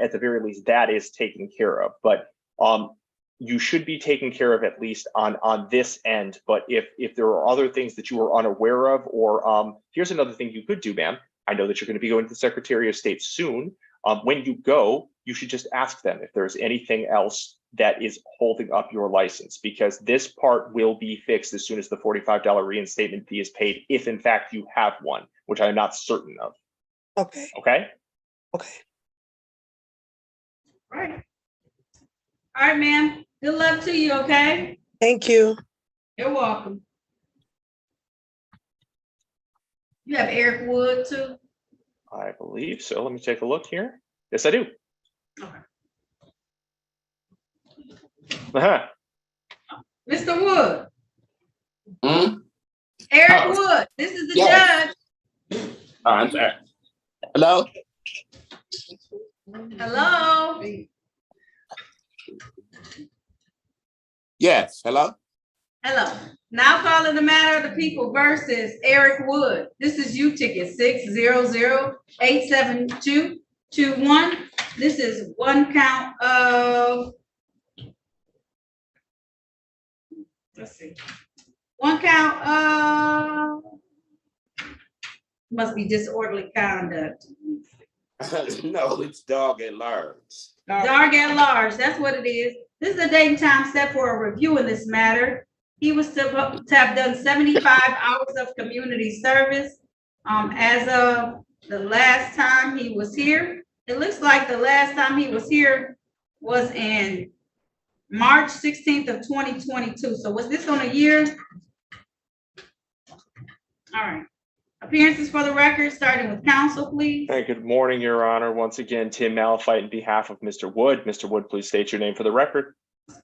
at the very least that is taken care of. But you should be taken care of at least on this end. But if there are other things that you are unaware of, or here's another thing you could do, ma'am. I know that you're going to be going to the Secretary of State soon. When you go, you should just ask them if there's anything else that is holding up your license, because this part will be fixed as soon as the $45 reinstatement fee is paid, if in fact you have one, which I'm not certain of. Okay. Okay? Okay. All right. All right, ma'am. Good luck to you, okay? Thank you. You're welcome. You have Eric Wood too? I believe so. Let me take a look here. Yes, I do. Okay. Uh-huh. Mr. Wood. Hmm? Eric Wood, this is the Yes. judge. I'm sorry. Hello? Hello? Yes, hello? Hello. Now calling the matter of the people versus Eric Wood. This is you ticket 600-872-21. This is one count of, let's see, one count of, must be disorderly conduct. No, it's dog at large. Dog at large, that's what it is. This is a date and time set for a review in this matter. He was to have done 75 hours of community service. As of the last time he was here, it looks like the last time he was here was in March 16th of 2022. So was this on a year? All right. Appearances for the record, starting with counsel, please. Hey, good morning, Your Honor. Once again, Tim Malphite on behalf of Mr. Wood. Mr. Wood, please state your name for the record.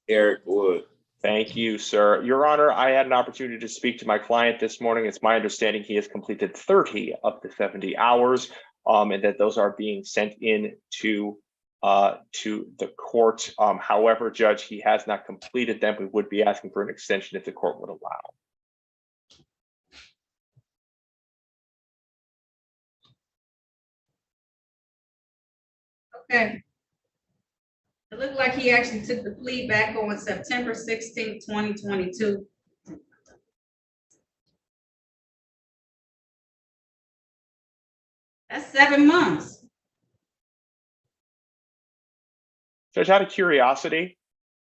Eric Wood. Thank you, sir. Your Honor, I had an opportunity to speak to my client this morning. It's my understanding he has completed 30 of the 70 hours, and that those are being sent in to to the court. However, Judge, he has not completed them. We would be asking for an extension if the court would allow. Okay. It looked like he actually took the plea back on September 16, 2022. That's 7 months. Judge, out of curiosity,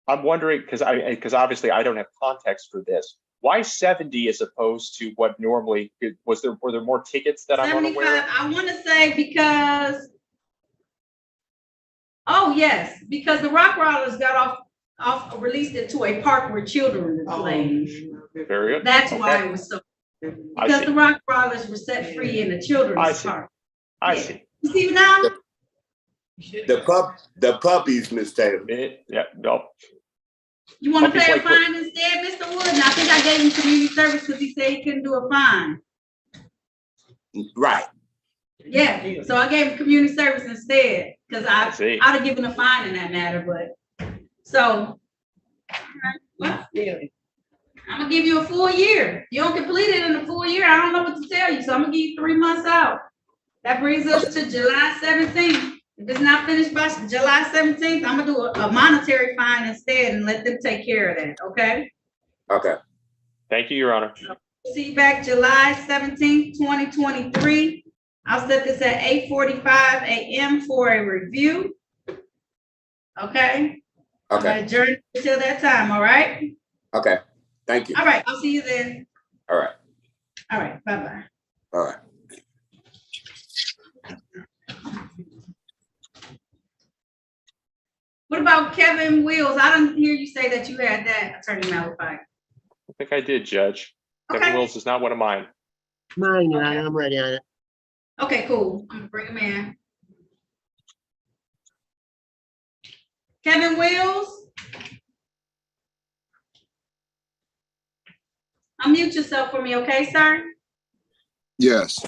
I'm wondering, because obviously I don't have context for this. Why 70 as opposed to what normally were there more tickets that I'm unaware of? I want to say because, oh yes, because the Rock Rollers got released into a park where children were playing. Very good. That's Okay. why it was so. Because the Rock Rollers were set free in the children's park. I see. You see now? The puppies, Miss Taylor. Yeah, no. You want to Puppies pay a like fine instead, Mr. Wood? And I think I gave him community service because he said he couldn't do a fine. Right. Yeah, so I gave him community service instead because I'd have given a fine in that matter, but so. Well, I'm gonna give you a full year. You don't complete it in a full year, I don't know what to tell you, so I'm gonna give you 3 months out. That brings us to July 17th. If it's not finished by July 17th, I'm gonna do a monetary fine instead and let them take care of that, okay? Okay. Thank you, Your Honor. See you back July 17th, 2023. I'll set this at 8:45 a.m. for a review. Okay? I'm gonna adjourn until that time, all right? Okay. Thank you. All right, I'll see you then. All right. All right, bye-bye. All right. What about Kevin Wills? I didn't hear you say that you had that, Attorney Malachi. I think I did, Judge. Kevin Wills is not one of mine. Mine, Your Honor, I'm ready on it. Okay, cool. I'm gonna bring him in. Kevin Wills? Unmute yourself for me, okay, sir? Yes.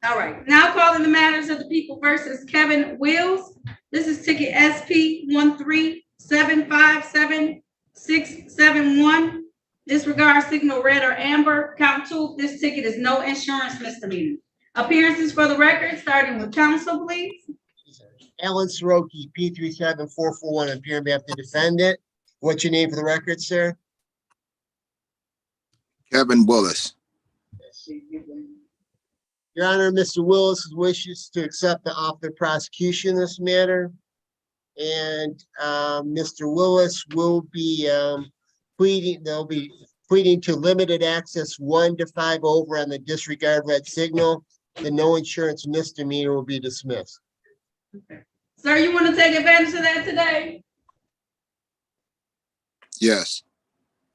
All right, now calling the matters of the people versus Kevin Wills. This is ticket SP 1375671. Disregard signal red or amber. Count 2, this ticket is no insurance misdemeanor. Appearances for the record, starting with counsel, please. Alan Soroki, P37441, appearing on behalf of the defendant. What's your name for the record, sir? Kevin Willis. Your Honor, Mr. Willis wishes to accept the offer of prosecution in this matter. And Mr. Willis will be pleading, they'll be pleading to limited access 1 to 5 over on the disregard red signal. The no insurance misdemeanor will be dismissed. Okay. Sir, you want to take advantage of that today? Yes.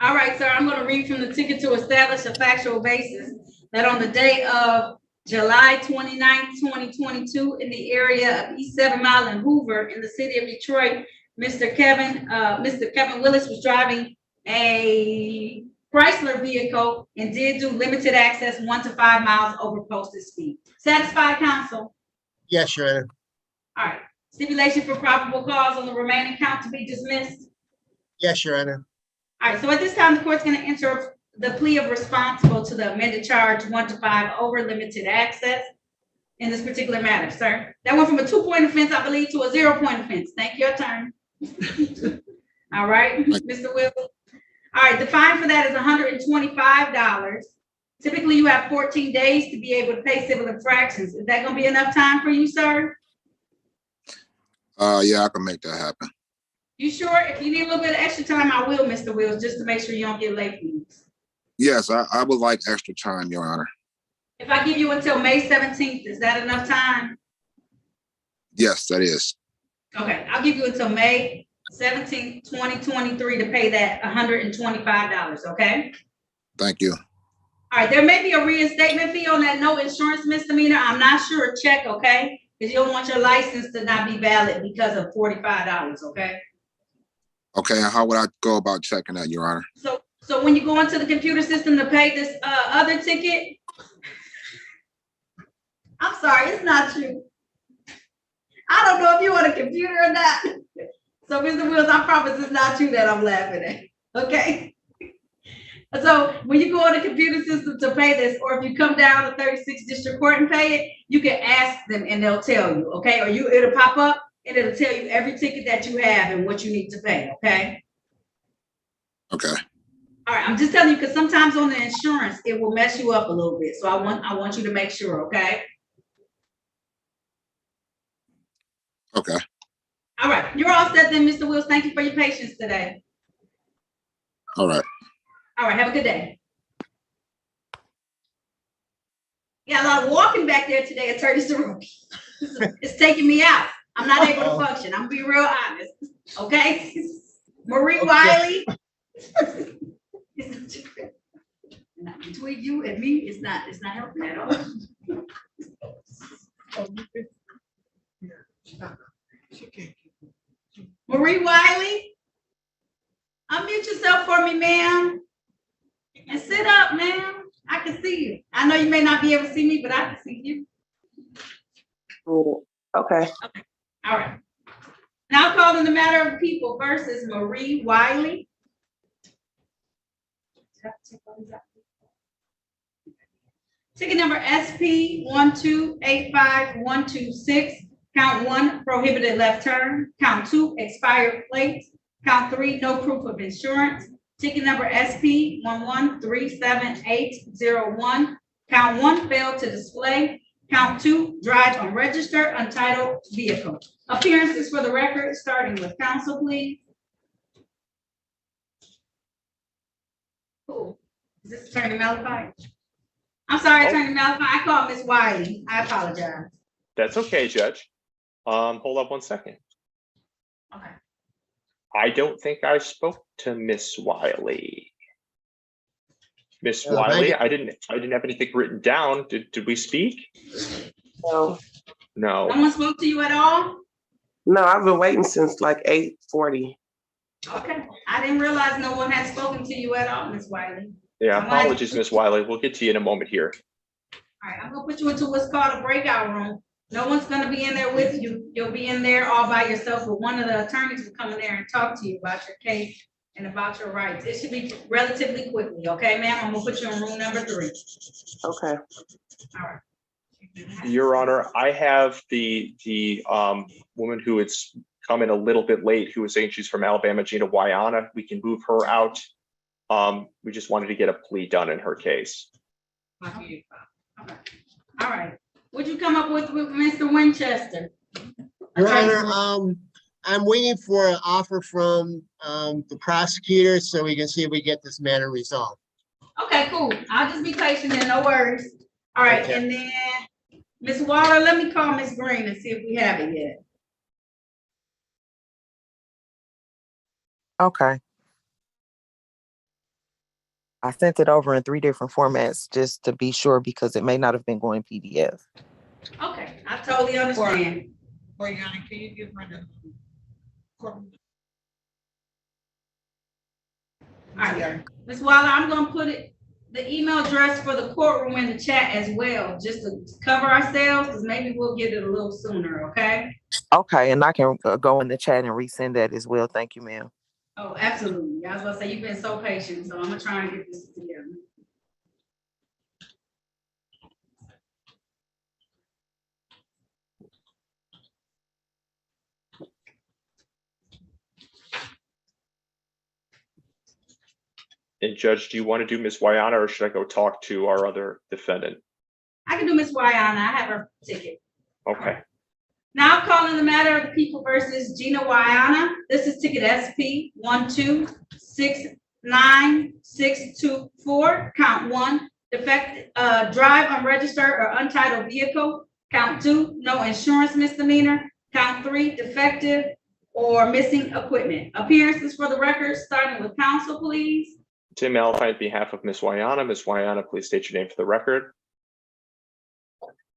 All right, sir, I'm going to read from the ticket to establish a factual basis that on the day of July 29th, 2022, in the area of East 7 Mile and Hoover in the city of Detroit, Mr. Kevin Willis was driving a Chrysler vehicle and did do limited access 1 to 5 miles over posted speed. Satisfied, counsel? Yes, Your Honor. All right. Stipulation for probable cause on the remaining count to be dismissed? Yes, Your Honor. All right, so at this time, the court's going to enter the plea of responsible to the amended charge 1 to 5 over limited access in this particular matter, sir. That went from a 2-point offense, I believe, to a 0-point offense. Thank you, your turn. All right, Mr. Willis. All right, the fine for that is $125. Typically, you have 14 days to be able to pay civil infractions. Is that going to be enough time for you, sir? Yeah, I can make that happen. You sure? If you need a little bit of extra time, I will, Mr. Wills, just to make sure you don't get late fees. Yes, I would like extra time, Your Honor. If I give you until May 17th, is that enough time? Yes, that is. Okay, I'll give you until May 17th, 2023 to pay that $125, okay? Thank you. All right, there may be a reinstatement fee on that no insurance misdemeanor. I'm not sure, check, okay? Because you don't want your license to not be valid because of $45, okay? Okay, how would I go about checking that, Your Honor? So when you go into the computer system to pay this other ticket, I'm sorry, it's not you. I don't know if you on a computer or not. So, Mr. Wills, I promise it's not you that I'm laughing at, okay? So when you go on the computer system to pay this, or if you come down to 36th District Court and pay it, you can ask them and they'll tell you, okay? Or it'll pop up and it'll tell you every ticket that you have and what you need to pay, okay? Okay. All right, I'm just telling you, because sometimes on the insurance, it will mess you up a little bit. So I want you to make sure, okay? Okay. All right, you're all set then, Mr. Wills. Thank you for your patience today. All right. All right, have a good day. Yeah, a lot of walking back there today, Attorney Saruki. It's taking me out. I'm not able to function. I'm being real honest. Okay? Marie Wiley. Between you and me, it's not helping at all. Marie Wiley, unmute yourself for me, ma'am. And sit up, ma'am. I can see you. I know you may not be able to see me, but I can see you. Okay. All right. Now calling the matter of people versus Marie Wiley. Ticket number SP 1285126. Count 1, prohibited left turn. Count 2, expired plates. Count 3, no proof of insurance. Ticket number SP 1137801. Count 1, failed to display. Count 2, drive unregistered, untitled vehicle. Appearances for the record, starting with counsel, please. Who? Is this Attorney Malachi? I'm sorry, Attorney Malachi. I called Miss Wiley. I apologize. That's okay, Judge. Hold up 1 second. Okay. I don't think I spoke to Miss Wiley. Miss Wiley, I didn't have anything written down. Did we speak? No. No. No one spoke to you at all? No, I've been waiting since like 8:40. Okay. I didn't realize no one had spoken to you at all, Miss Wiley. Yeah, apologies, Miss Wiley. We'll get to you in a moment here. All right, I'm gonna put you into what's called a breakout room. No one's gonna be in there with you. You'll be in there all by yourself, but one of the attorneys will come in there and talk to you about your case and about your rights. It should be relatively quickly, okay, ma'am? I'm gonna put you in room number 3. Okay. All right. Your Honor, I have the woman who is coming a little bit late, who was saying she's from Alabama, Gina Wyana. We can move her out. We just wanted to get a plea done in her case. Okay. All right. What'd you come up with Mr. Winchester? Your Honor, I'm waiting for an offer from the prosecutor so we can see if we get this matter resolved. Okay, cool. I'll just be patient and no worries. All right, Okay. and then Ms. Waller, let me call Ms. Green and see if we have it yet. Okay. I sent it over in 3 different formats just to be sure because it may not have been going PDF. Okay, I totally understand. Brianna, can you give her the courtroom? All right, Ms. Waller, I'm gonna put the email address for the courtroom in the chat as well, just to cover ourselves, because maybe we'll get it a little sooner, okay? Okay, and I can go in the chat and resend that as well. Thank you, ma'am. Oh, absolutely. I was gonna say, you've been so patient, so I'm gonna try and get this together. And Judge, do you want to do Ms. Wyana or should I go talk to our other defendant? I can do Ms. Wyana. I have her ticket. Okay. Now calling the matter of the people versus Gina Wyana. This is ticket SP 1269624. Count 1, defective, drive unregistered or untitled vehicle. Count 2, no insurance misdemeanor. Count 3, defective or missing equipment. Appearances for the record, starting with counsel, please. Tim Malafide, on behalf of Ms. Wyana. Ms. Wyana, please state your name for the record.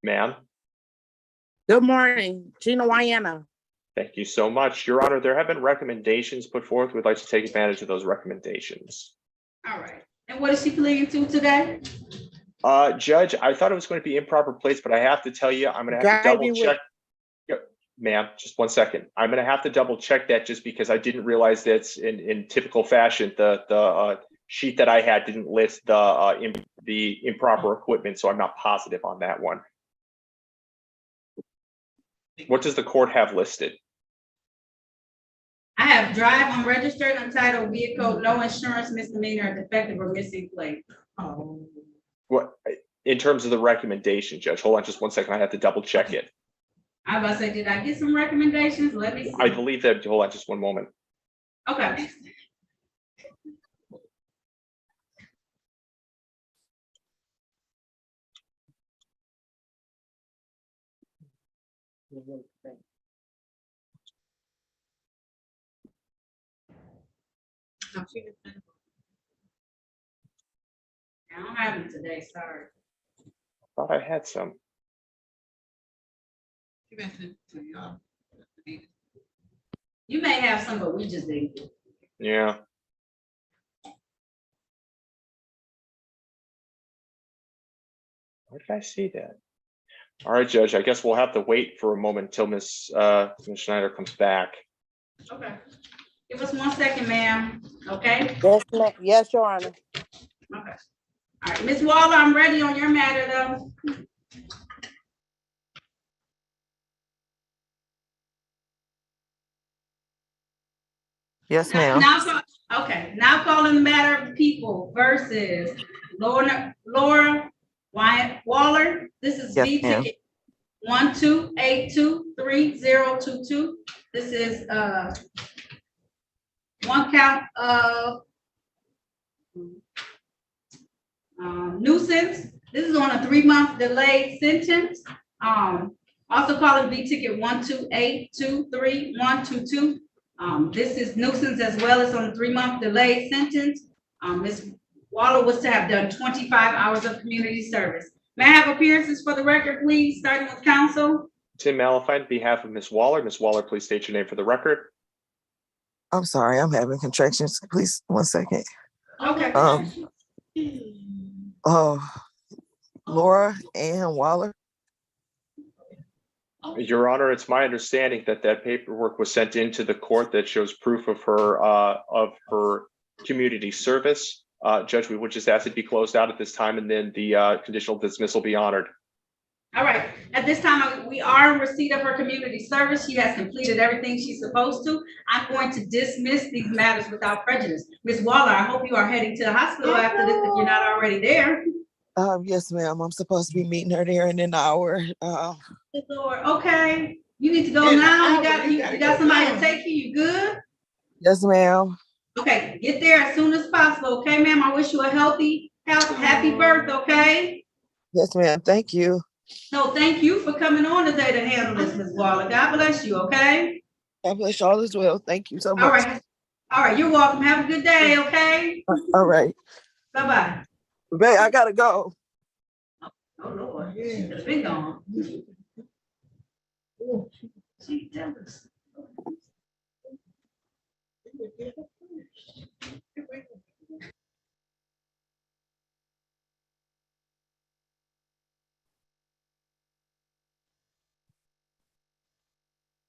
Ma'am. Good morning, Gina Wyana. Thank you so much. Your Honor, there have been recommendations put forth. We'd like to take advantage of those recommendations. All right. And what is she pleading to today? Judge, I thought it was going to be improper plates, but I have to tell you, I'm going to have to double check. Ma'am, just 1 second. I'm gonna have to double check that just because I didn't realize that's in typical fashion. The sheet that I had didn't list the improper equipment, so I'm not positive on that one. What does the court have listed? I have drive unregistered untitled vehicle, no insurance, misdemeanor, defective or missing plate. Oh. What, in terms of the recommendation, Judge? Hold on just 1 second. I have to double check it. I was about to say, did I get some recommendations? Let me see. I believe that, hold on just one moment. Okay. I don't have them today, sorry. Thought I had some. You may have some, but we just didn't. Yeah. Where did I see that? All right, Judge, I guess we'll have to wait for a moment until Ms. Schneider comes back. Okay. Give us 1 second, ma'am. Okay? Yes, Your Honor. Okay. All right, Ms. Waller, I'm ready on your matter though. Yes, ma'am. Okay, now calling the matter of people versus Laura Waller. This is Yes, B ma'am. ticket 12823022. This is one count of nuisance. This is on a 3-month delayed sentence. Also calling B ticket 128232122. This is nuisance as well as on a 3-month delayed sentence. Ms. Waller was to have done 25 hours of community service. May I have appearances for the record, please, starting with counsel? Tim Malafide, on behalf of Ms. Waller. Ms. Waller, please state your name for the record. I'm sorry, I'm having contractions. Please, 1 second. Okay. Laura Ann Waller. Your Honor, it's my understanding that that paperwork was sent into the court that shows proof of her community service. Judge, we would just ask it be closed out at this time, and then the conditional dismissal be honored. All right, at this time, we are in receipt of her community service. She has completed everything she's supposed to. I'm going to dismiss these matters without prejudice. Ms. Waller, I hope you are heading to the hospital after this if you're not already there. Yes, ma'am. I'm supposed to be meeting her there in an hour. Good Lord, okay. You need to go now. You got somebody to take you. You good? Yes, ma'am. Okay, get there as soon as possible. Okay, ma'am. I wish you a happy birth. Okay. Yes, ma'am. Thank you. No, thank you for coming on today to handle this, Ms. Waller. God bless you. Okay. God bless y'all as well. Thank you so much. All right. All right. You're welcome. Have a good day. Okay. All right. Bye-bye. Babe, I gotta go. Oh, Lord. She could have been gone. She jealous.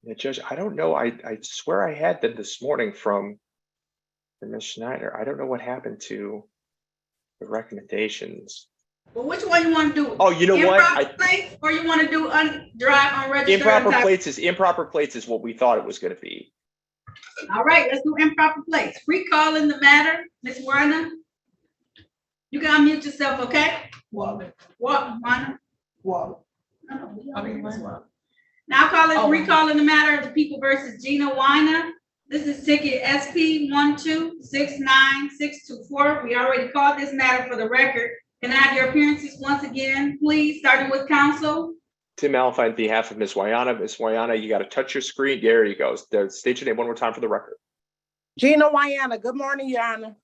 Yeah, Judge, I don't know. I swear I had them this morning from Ms. Schneider. I don't know what happened to the recommendations. Well, which one you want to do? Oh, you know what? Improper plates, or you want to do drive unregistered? Improper plates is what we thought it was going to be. All right, let's do improper plates. Recalling the matter, Ms. Werner. You can unmute yourself, okay? Waller. Werner. Waller. Now recalling the matter of the people versus Gina Weiner. This is ticket SP 1269624. We already called this matter for the record. Can I have your appearances once again, please, starting with counsel? Tim Malafide, on behalf of Ms. Wayana. Ms. Wayana, you got to touch your screen. There you go. State your name one more time for the record. Gina Wyana. Good morning, Your Honor.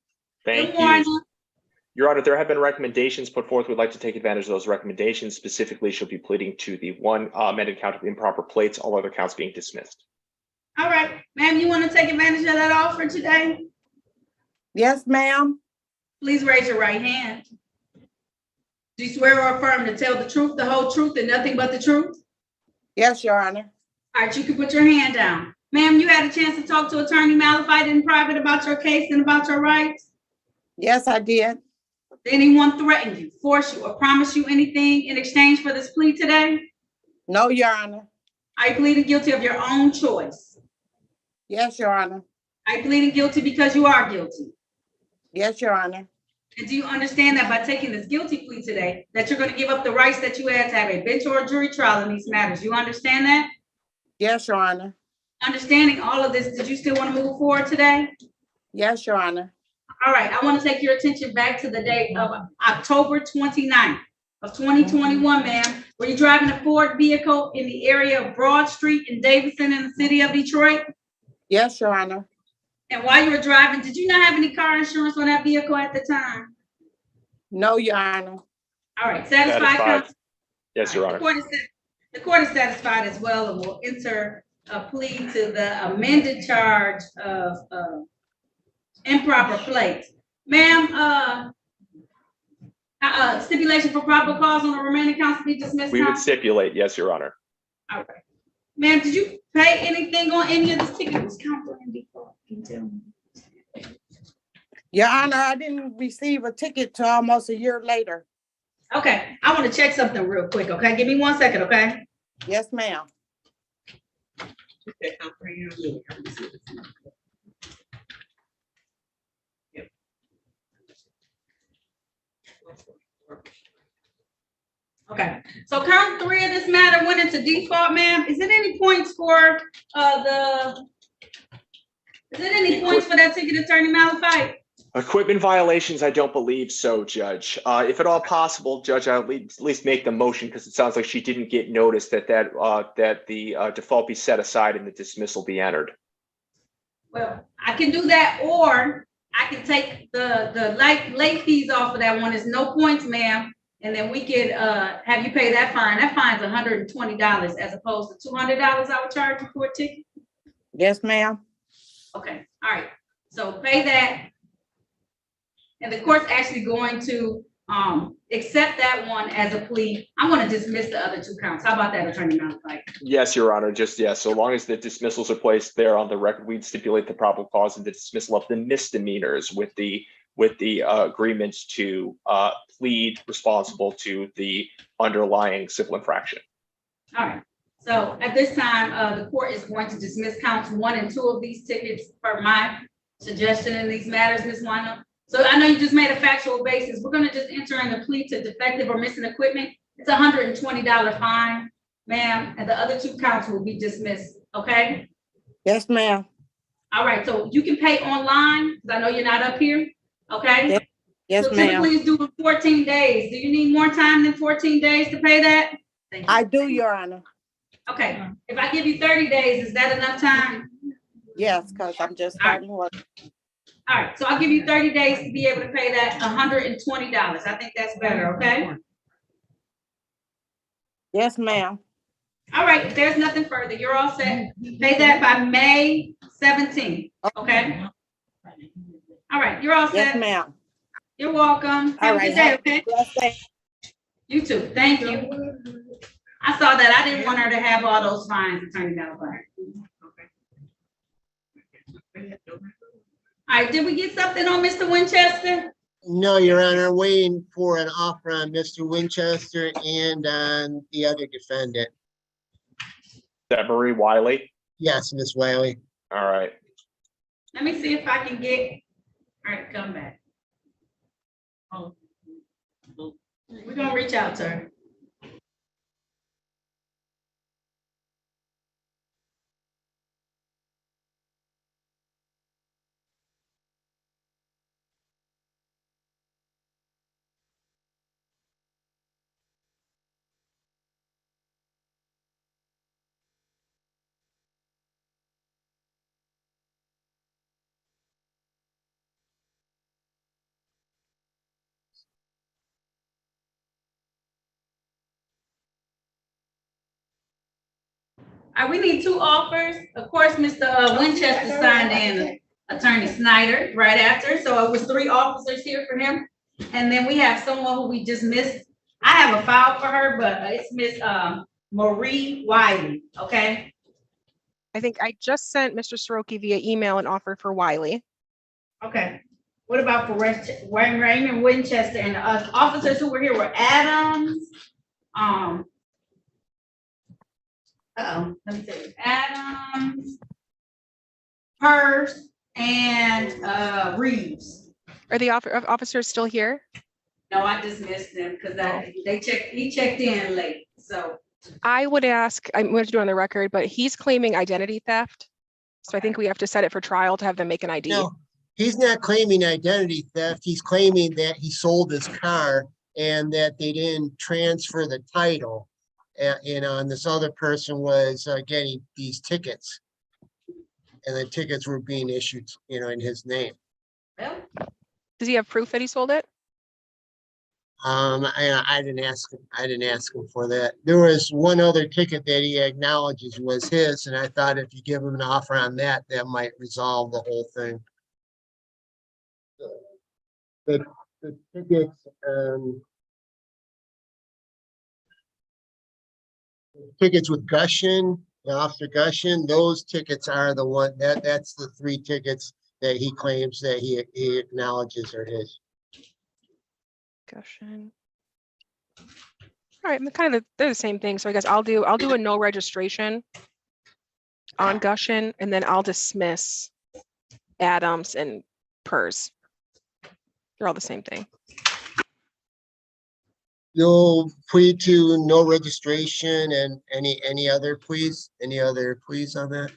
Thank you. Your Honor, there have been recommendations put forth. We'd like to take advantage of those recommendations. Specifically, she'll be pleading to the one amended count of improper plates, all other counts being dismissed. All right, ma'am, you want to take advantage of that offer today? Yes, ma'am. Please raise your right hand. Do you swear or affirm to tell the truth, the whole truth, and nothing but the truth? Yes, Your Honor. All right, you can put your hand down. Ma'am, you had a chance to talk to Attorney Malafide in private about your case and about your rights? Yes, I did. Did anyone threaten you, force you, or promise you anything in exchange for this plea today? No, Your Honor. Are you pleading guilty of your own choice? Yes, Your Honor. Are you pleading guilty because you are guilty? Yes, Your Honor. And do you understand that by taking this guilty plea today, that you're going to give up the rights that you had to have a bench or a jury trial in these matters? You understand that? Yes, Your Honor. Understanding all of this, did you still want to move forward today? Yes, Your Honor. All right, I want to take your attention back to the date of October 29th of 2021, ma'am. Were you driving a Ford vehicle in the area of Broad Street in Davidson in the city of Detroit? Yes, Your Honor. And while you were driving, did you not have any car insurance on that vehicle at the time? No, Your Honor. All right, satisfied? Counsel? Yes, Your Honor. The court is satisfied as well and will enter a plea to the amended charge of improper plate. Ma'am, stipulation for probable cause on the remaining counts to be dismissed. We would stipulate, yes, Your Honor. All right. Ma'am, did you pay anything on any of the tickets? Counsel in default. Can you tell me? Your Honor, I didn't receive a ticket till almost a year later. Okay, I want to check something real quick, okay? Give me 1 second, okay? Yes, ma'am. Okay, so count 3 of this matter went into default, ma'am. Is it any points for that ticket, Attorney Malafide? Equipment violations, I don't believe so, Judge. If at all possible, Judge, I'll at least make the motion because it sounds like she didn't get notice that the default be set aside and the dismissal be entered. Well, I can do that, or I can take the late fees off of that one. There's no points, ma'am. And then we could have you pay that fine. That fine's $120 as opposed to $200 I would charge you for a ticket. Yes, ma'am. Okay, all right. So pay that. And the court's actually going to accept that one as a plea. I'm going to dismiss the other 2 counts. How about that, Attorney Malafide? Yes, Your Honor. Just yes. So long as the dismissals are placed there on the record, we'd stipulate the probable cause and the dismissal of the misdemeanors with the agreements to plead responsible to the underlying civil infraction. All right. So at this time, the court is going to dismiss counts 1 and 2 of these tickets per my suggestion in these matters, Ms. Wino. So I know you just made a factual basis. We're going to just enter in the plea to defective or missing equipment. It's a $120 fine, ma'am, and the other 2 counts will be dismissed. Okay? Yes, ma'am. All right. So you can pay online because I know you're not up here. Okay? Yes, so ma'am. typically it's due in 14 days. Do you need more time than 14 days to pay that? I do, Your Honor. Okay. If I give you 30 days, is that enough time? Yes, because I'm just starting work. All right, so I'll give you 30 days to be able to pay that $120. I think that's better, okay? Yes, ma'am. All right, if there's nothing further, you're all set. Pay that by May 17th, okay? All right, you're all set. Yes, ma'am. You're welcome. Have a good day, okay? You too, thank you. I saw that. I didn't want her to have all those fines, Attorney Malafide. All right, did we get something on Mr. Winchester? No, Your Honor, waiting for an offer on Mr. Winchester and on the other defendant. Is that Marie Wiley? Yes, Ms. Wiley. All right. Let me see if I can get, all right, come back. We're gonna reach out to her. We need 2 offers. Of course, Mr. Winchester signed in Attorney Snyder right after. So it was 3 officers here for him. And then we have someone who we just missed. I have a file for her, but it's Miss Marie Wiley, okay? I think I just sent Mr. Soroki via email an offer for Wiley. Okay. What about for Raymond Winchester and the officers who were here were Adams? Let me see. Adams, Hurst, and Reeves. Are the officers still here? No, I dismissed them because he checked in late. So I would ask, I'm going to do it on the record, but he's claiming identity theft. So I think we have to set it for trial to have them make an ID. No, he's not claiming identity theft. He's claiming that he sold his car and that they didn't transfer the title. And this other person was getting these tickets. And the tickets were being issued, in his name. Does he have proof that he sold it? I didn't ask him. I didn't ask him for that. There was one other ticket that he acknowledges was his, and I thought if you give him an offer on that, that might resolve the whole thing. The tickets, tickets with Gushin, Officer Gushin, those tickets are the one that's the 3 tickets that he claims that he acknowledges are his. Gushin. All right, they're the same thing. So I guess I'll do a no registration on Gushin, and then I'll dismiss Adams and PERS. They're all the same thing. You'll plead to no registration and any other pleas? Any other pleas on that?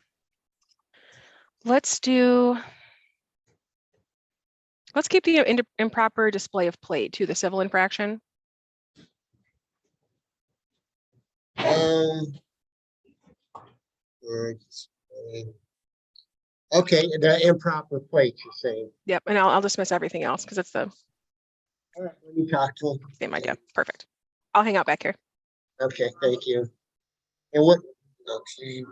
Let's keep the improper display of plate to the civil infraction. Okay, the improper plate, you're saying. Yep, and I'll dismiss everything else because it's the All right, let me talk to him. same idea. Perfect. I'll hang out back here. Okay, thank you. And what, okay.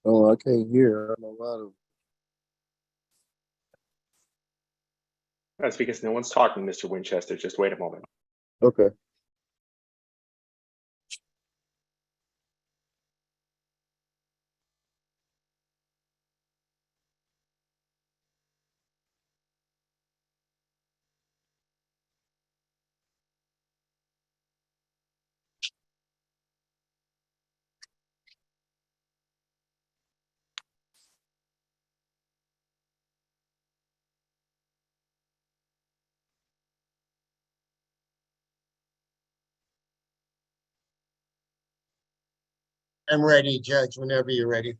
Oh, I can't hear. I don't know why. That's because no one's talking, Mr. Winchester. Just wait a moment. Okay. I'm ready, Judge, whenever you're ready.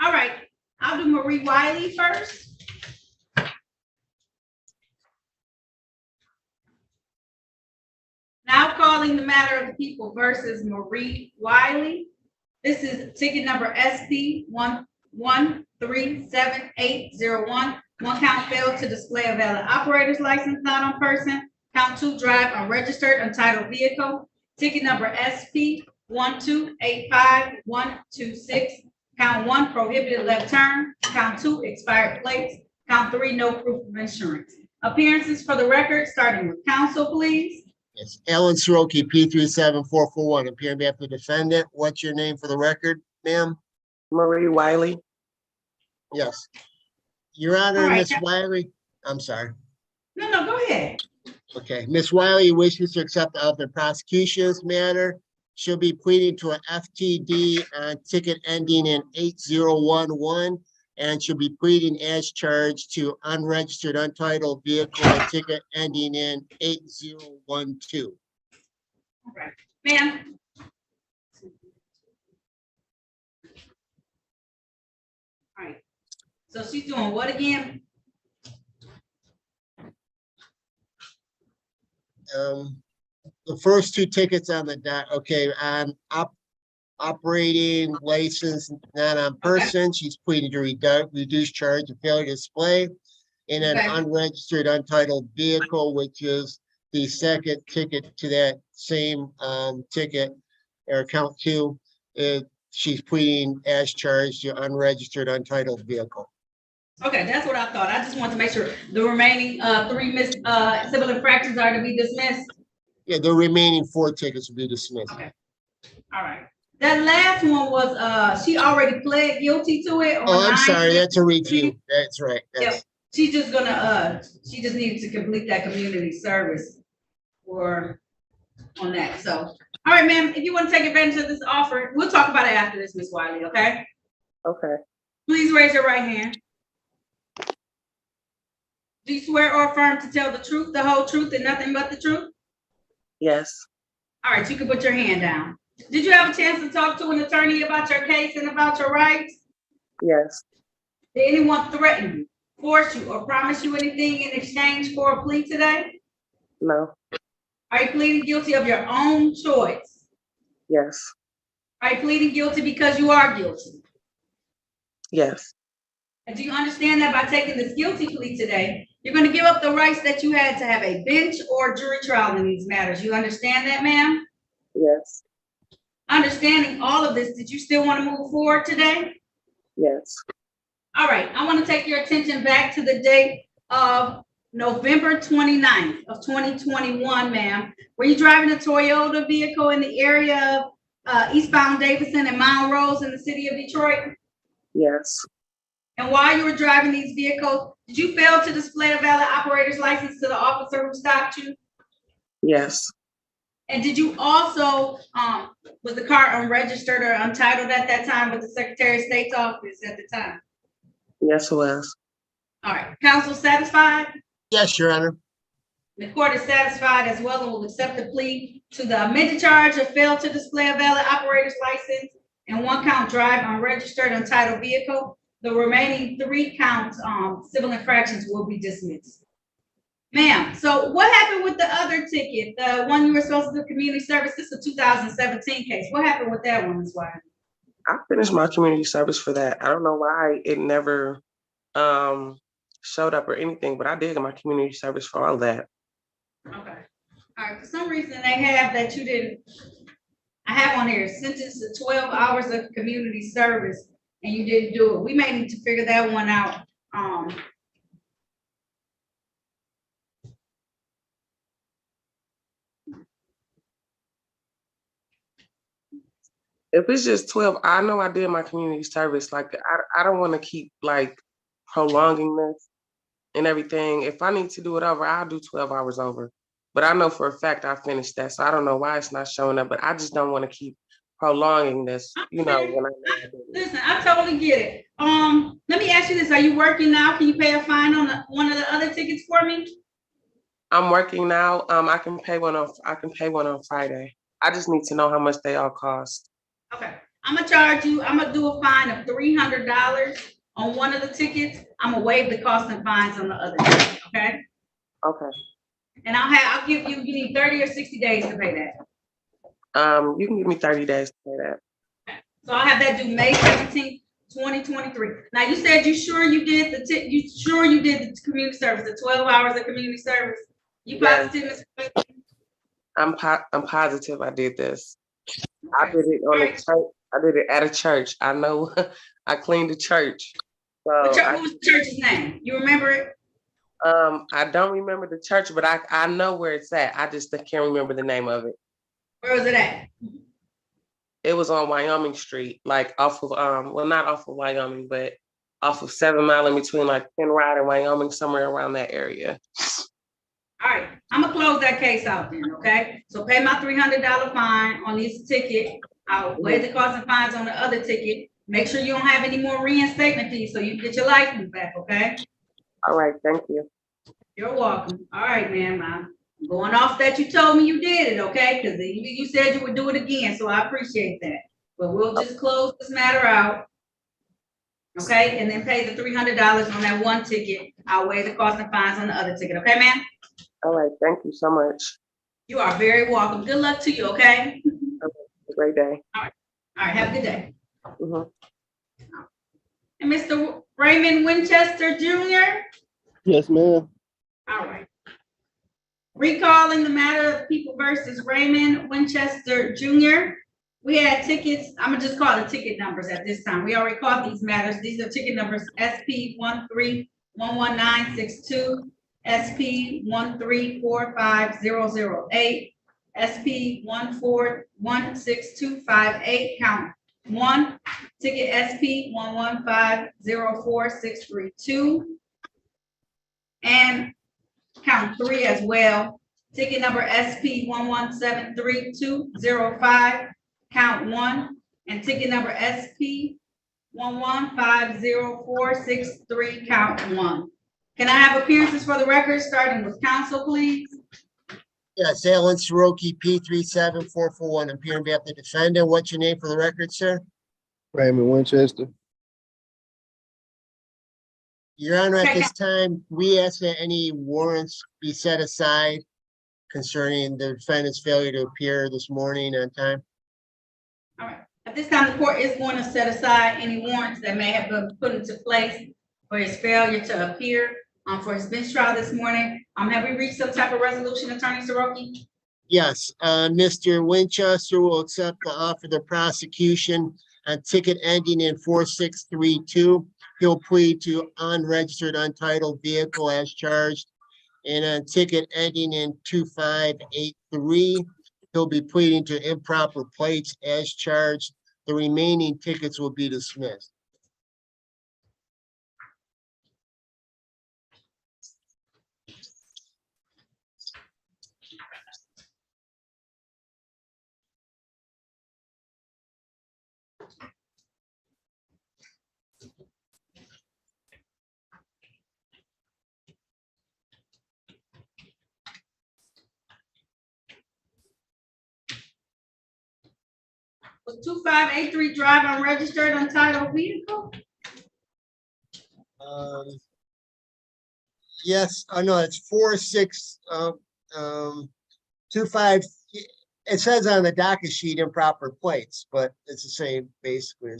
All right, I'll do Marie Wiley first. Now calling the matter of the people versus Marie Wiley. This is ticket number SP 1137801. One count failed to display a valid operator's license not on person. Count 2, drive unregistered untitled vehicle. Ticket number SP 1285126. Count 1, prohibited left turn. Count 2, expired plates. Count 3, no proof of insurance. Appearances for the record, starting with counsel, please. Yes, Ellen Soroki, P37441, appearing on behalf of the defendant. What's your name for the record, ma'am? Marie Wiley. Yes. Your Honor, All right. Miss Wiley, I'm sorry. No, go ahead. Okay, Miss Wiley wishes to accept the ultimate prosecution's matter. She'll be pleading to an FTD on ticket ending in 8011, and she'll be pleading as charged to unregistered untitled vehicle and ticket ending in 8012. All right, ma'am. All right, so she's doing what again? The first 2 tickets on the dot, okay, on operating license not on person, she's pleading to reduce charge of failure to display. And an unregistered untitled vehicle, which is the second ticket to that same ticket, or count 2, she's pleading as charged to unregistered untitled vehicle. Okay, that's what I thought. I just wanted to make sure the remaining 3 civil infractions are to be dismissed. Yeah, the remaining 4 tickets will be dismissed. Okay. All right. That last one was she already pled guilty to it. Oh, I'm sorry, that's a review. That's right. Yep. She's just gonna she just needs to complete that community service for on that. So all right, ma'am, if you want to take advantage of this offer, we'll talk about it after this, Miss Wiley, okay? Okay. Please raise your right hand. Do you swear or affirm to tell the truth, the whole truth, and nothing but the truth? Yes. All right, you can put your hand down. Did you have a chance to talk to an attorney about your case and about your rights? Yes. Did anyone threaten you, force you, or promise you anything in exchange for a plea today? No. Are you pleading guilty of your own choice? Yes. Are you pleading guilty because you are guilty? Yes. And do you understand that by taking this guilty plea today, you're going to give up the rights that you had to have a bench or jury trial in these matters? You understand that, ma'am? Yes. Understanding all of this, did you still want to move forward today? Yes. All right, I want to take your attention back to the date of November 29th of 2021, ma'am. Were you driving a Toyota vehicle in the area of eastbound Davidson and Mount Rose in the city of Detroit? Yes. And while you were driving these vehicles, did you fail to display a valid operator's license to the officer who stopped you? Yes. And did you also, was the car unregistered or untitled at that time with the Secretary of State's office at the time? Yes, it was. All right, counsel satisfied? Yes, Your Honor. The court is satisfied as well and will accept the plea to the amended charge of fail to display a valid operator's license and 1 count drive unregistered untitled vehicle. The remaining 3 counts civil infractions will be dismissed. Ma'am, so what happened with the other ticket, the one you were supposed to do community service? This is a 2017 case. What happened with that one, Ms. Wiley? I finished my community service for that. I don't know why it never showed up or anything, but I did my community service for all that. Okay. All right, for some reason they have that you didn't, I have on here, sentenced to 12 hours of community service and you didn't do it. We may need to figure that one out. If it's just 12, I know I did my community service. Like, I don't want to keep like prolonging this and everything. If I need to do it over, I'll do 12 hours over. But I know for a fact I finished that. So I don't know why it's not showing up, but I just don't want to keep prolonging this, you know, when I know I did it. Listen, I totally get it. Let me ask you this. Are you working now? Can you pay a fine on one of the other tickets for me? I'm working now. I can pay one on Friday. I just need to know how much they all cost. Okay, I'm gonna charge you, I'm gonna do a fine of $300 on one of the tickets. I'm gonna waive the cost and fines on the other ticket, okay? Okay. And I'll give you, you need 30 or 60 days to pay that. You can give me 30 days to pay that. So I'll have that due May 17th, 2023. Now you said you sure you did the community service, the 12 hours of community service? You positive, Ms. I'm positive I did this. I did it on a church. I did it at a church. I know I cleaned the church. So what was the church's name? You remember it? I don't remember the church, but I know where it's at. I just can't remember the name of it. Where was it at? It was on Wyoming Street, like off of well, not off of Wyoming, but off of 7 Mile in between like Penrod and Wyoming, somewhere around that area. All right, I'm gonna close that case out then, okay? So pay my $300 fine on this ticket. I'll waive the costs and fines on the other ticket. Make sure you don't have any more reinstatement fees so you can get your license back, okay? All right, thank you. You're welcome. All right, ma'am. I'm going off that you told me you did it, okay? Because you said you would do it again, so I appreciate that. But we'll just close this matter out. Okay, and then pay the $300 on that one ticket. I'll waive the costs and fines on the other ticket, okay, ma'am? All right, thank you so much. You are very welcome. Good luck to you, okay? Have a great day. All right, have a good day. Mm-hmm. And Mr. Raymond Winchester Jr.? Yes, ma'am. All right. Recalling the matter of People versus Raymond Winchester Jr. We had tickets, I'm gonna just call the ticket numbers at this time. We already called these matters. These are ticket numbers SP 1311962, SP 1345008, SP 1416258, count 1, ticket SP 1150462, and count 3 as well. Ticket number SP 1173205, count 1, and ticket number SP 1150463, count 1. Can I have appearances for the record, starting with counsel, please? Yes, Alan Soroki, P37441, appearing on behalf of the defendant. What's your name for the record, sir? Raymond Winchester. Your Honor, at this time, we ask that any warrants be set aside concerning the defendant's failure to appear this morning on time. All right. At this time, the court is going to set aside any warrants that may have been put into place for his failure to appear for his bench trial this morning. Have we reached some type of resolution, Attorney Soroki? Yes, Mr. Winchester will accept the offer of the prosecution on ticket ending in 4632. He'll plead to unregistered, untitled vehicle as charged. And on ticket ending in 2583, he'll be pleading to improper plates as charged. The remaining tickets will be dismissed. Was 2583 drive unregistered, untitled vehicle? Yes, no, it's 2583 It says on the docket sheet improper plates, but it's the same basically.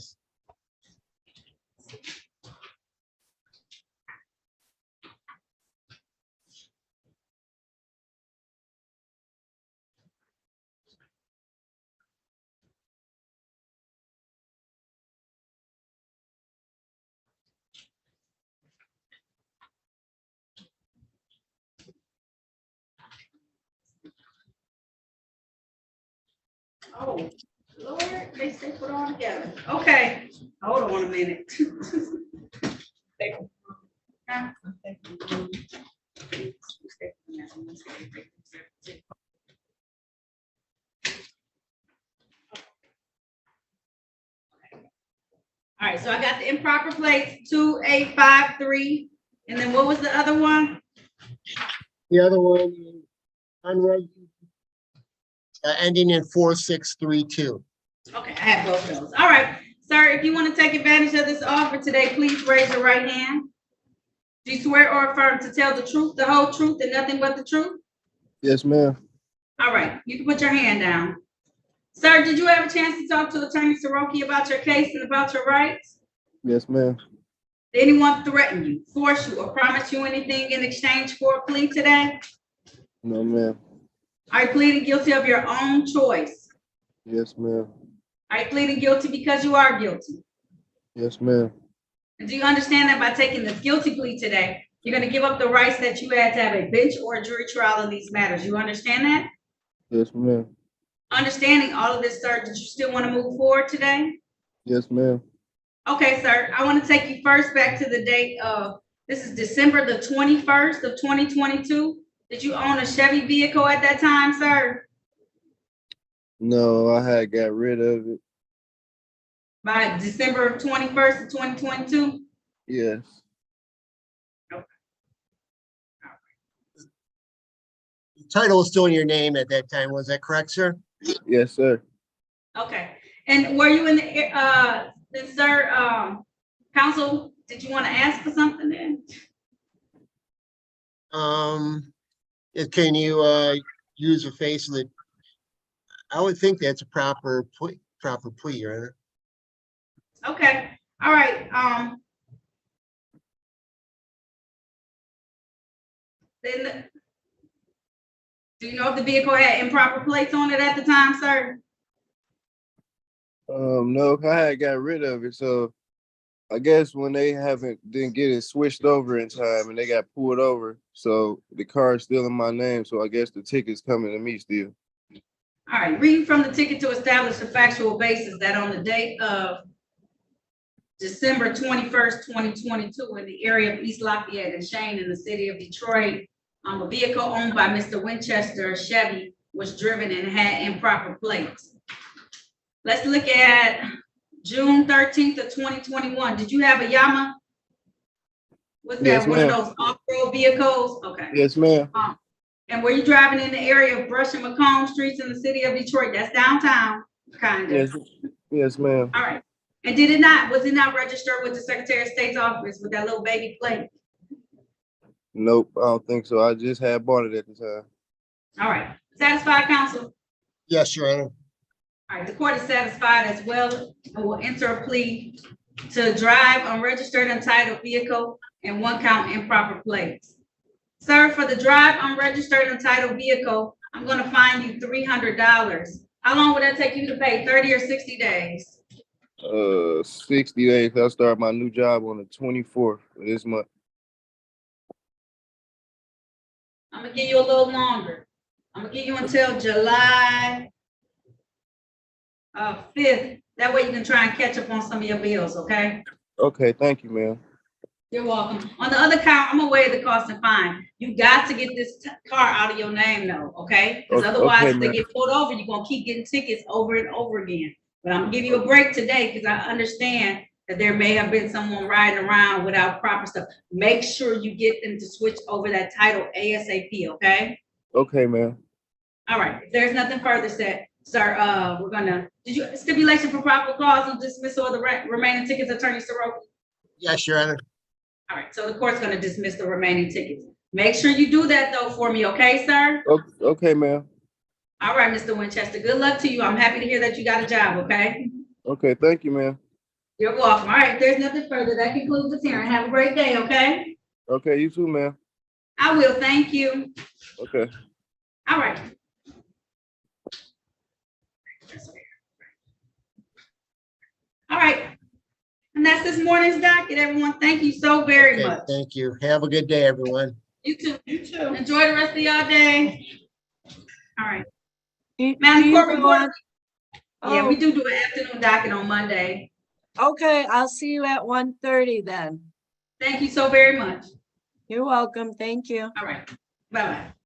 Oh, Lord, they stay put all together. Okay, hold on a minute. Huh? All right, so I got the improper plates, 2853, and then what was the other one? The other one, unregistered, ending in 4632. Okay, I have both those. All right, sir, if you want to take advantage of this offer today, please raise your right hand. Do you swear or affirm to tell the truth, the whole truth, and nothing but the truth? Yes, ma'am. All right, you can put your hand down. Sir, did you have a chance to talk to Attorney Soroki about your case and about your rights? Yes, ma'am. Did anyone threaten you, force you, or promise you anything in exchange for a plea today? No, ma'am. Are you pleading guilty of your own choice? Yes, ma'am. Are you pleading guilty because you are guilty? Yes, ma'am. And do you understand that by taking this guilty plea today, you're going to give up the rights that you had to have a bench or a jury trial in these matters? You understand that? Yes, ma'am. Understanding all of this, sir, did you still want to move forward today? Yes, ma'am. Okay, sir, I want to take you first back to the date of, this is December the 21st of 2022. Did you own a Chevy vehicle at that time, sir? No, I had got rid of it. By December 21st of 2022? Yes. The title was still in your name at that time. Was that correct, sir? Yes, sir. Okay, and were you in the, sir, counsel, did you want to ask for something then? Can you use a face of the? I would think that's a proper plea, Your Honor. Okay, all right, then, do you know if the vehicle had improper plates on it at the time, sir? No, I had got rid of it. So I guess when they didn't get it switched over in time and they got pulled over, so the car is still in my name. So I guess the ticket's coming to me still. All right, reading from the ticket to establish the factual basis that on the date of December 21st, 2022, in the area of East Lafayette and Shane in the city of Detroit, a vehicle owned by Mr. Winchester Chevy was driven and had improper plates. Let's look at June 13th of 2021. Did you have a Yama? Was that Yes, one of ma'am. those off-road vehicles? Okay. Yes, ma'am. And were you driving in the area of Brush and Macomb Streets in the city of Detroit? That's downtown, kind of. Yes, yes, ma'am. All right. And was it not registered with the Secretary of State's office with that little baby plate? Nope, I don't think so. I just had bought it at the time. All right. Satisfied, counsel? Yes, Your Honor. All right, the court is satisfied as well and will enter a plea to drive unregistered untitled vehicle and one count improper plates. Sir, for the drive unregistered untitled vehicle, I'm going to fine you $300. How long would that take you to pay? 30 or 60 days? 60 days. I'll start my new job on the 24th of this month. I'm gonna give you a little longer. I'm gonna give you until July 5th. That way you can try and catch up on some of your bills, okay? Okay, thank you, ma'am. You're welcome. On the other count, I'm gonna waive the cost and fine. You got to get this car out of your name though, okay? Because otherwise, okay, if they ma'am. get pulled over, you're gonna keep getting tickets over and over again. But I'm gonna give you a break today because I understand that there may have been someone riding around without proper stuff. Make sure you get them to switch over that title ASAP, okay? Okay, ma'am. All right, if there's nothing further said, sir, we're gonna, did you stipulation for proper cause and dismissal of the remaining tickets, Attorney Soroki? Yes, Your Honor. All right, so the court's gonna dismiss the remaining tickets. Make sure you do that though for me, okay, sir? Okay, ma'am. All right, Mr. Winchester, good luck to you. I'm happy to hear that you got a job, okay? Okay, thank you, ma'am. You're welcome. All right, if there's nothing further. That concludes this hearing. Have a great day, okay? Okay, you too, ma'am. I will, thank you. Okay. All right. All right. And that's this morning's docket, everyone. Thank you so very Okay, much. thank you. Have a good day, everyone. You too. You too. Enjoy the rest of y'all day. All right. Do Madam you Court go report. on? Yeah, we Oh, do an afternoon docket on Monday. okay, I'll see you at 1:30 then. Thank you so very much. You're welcome. Thank you. All right. Bye-bye.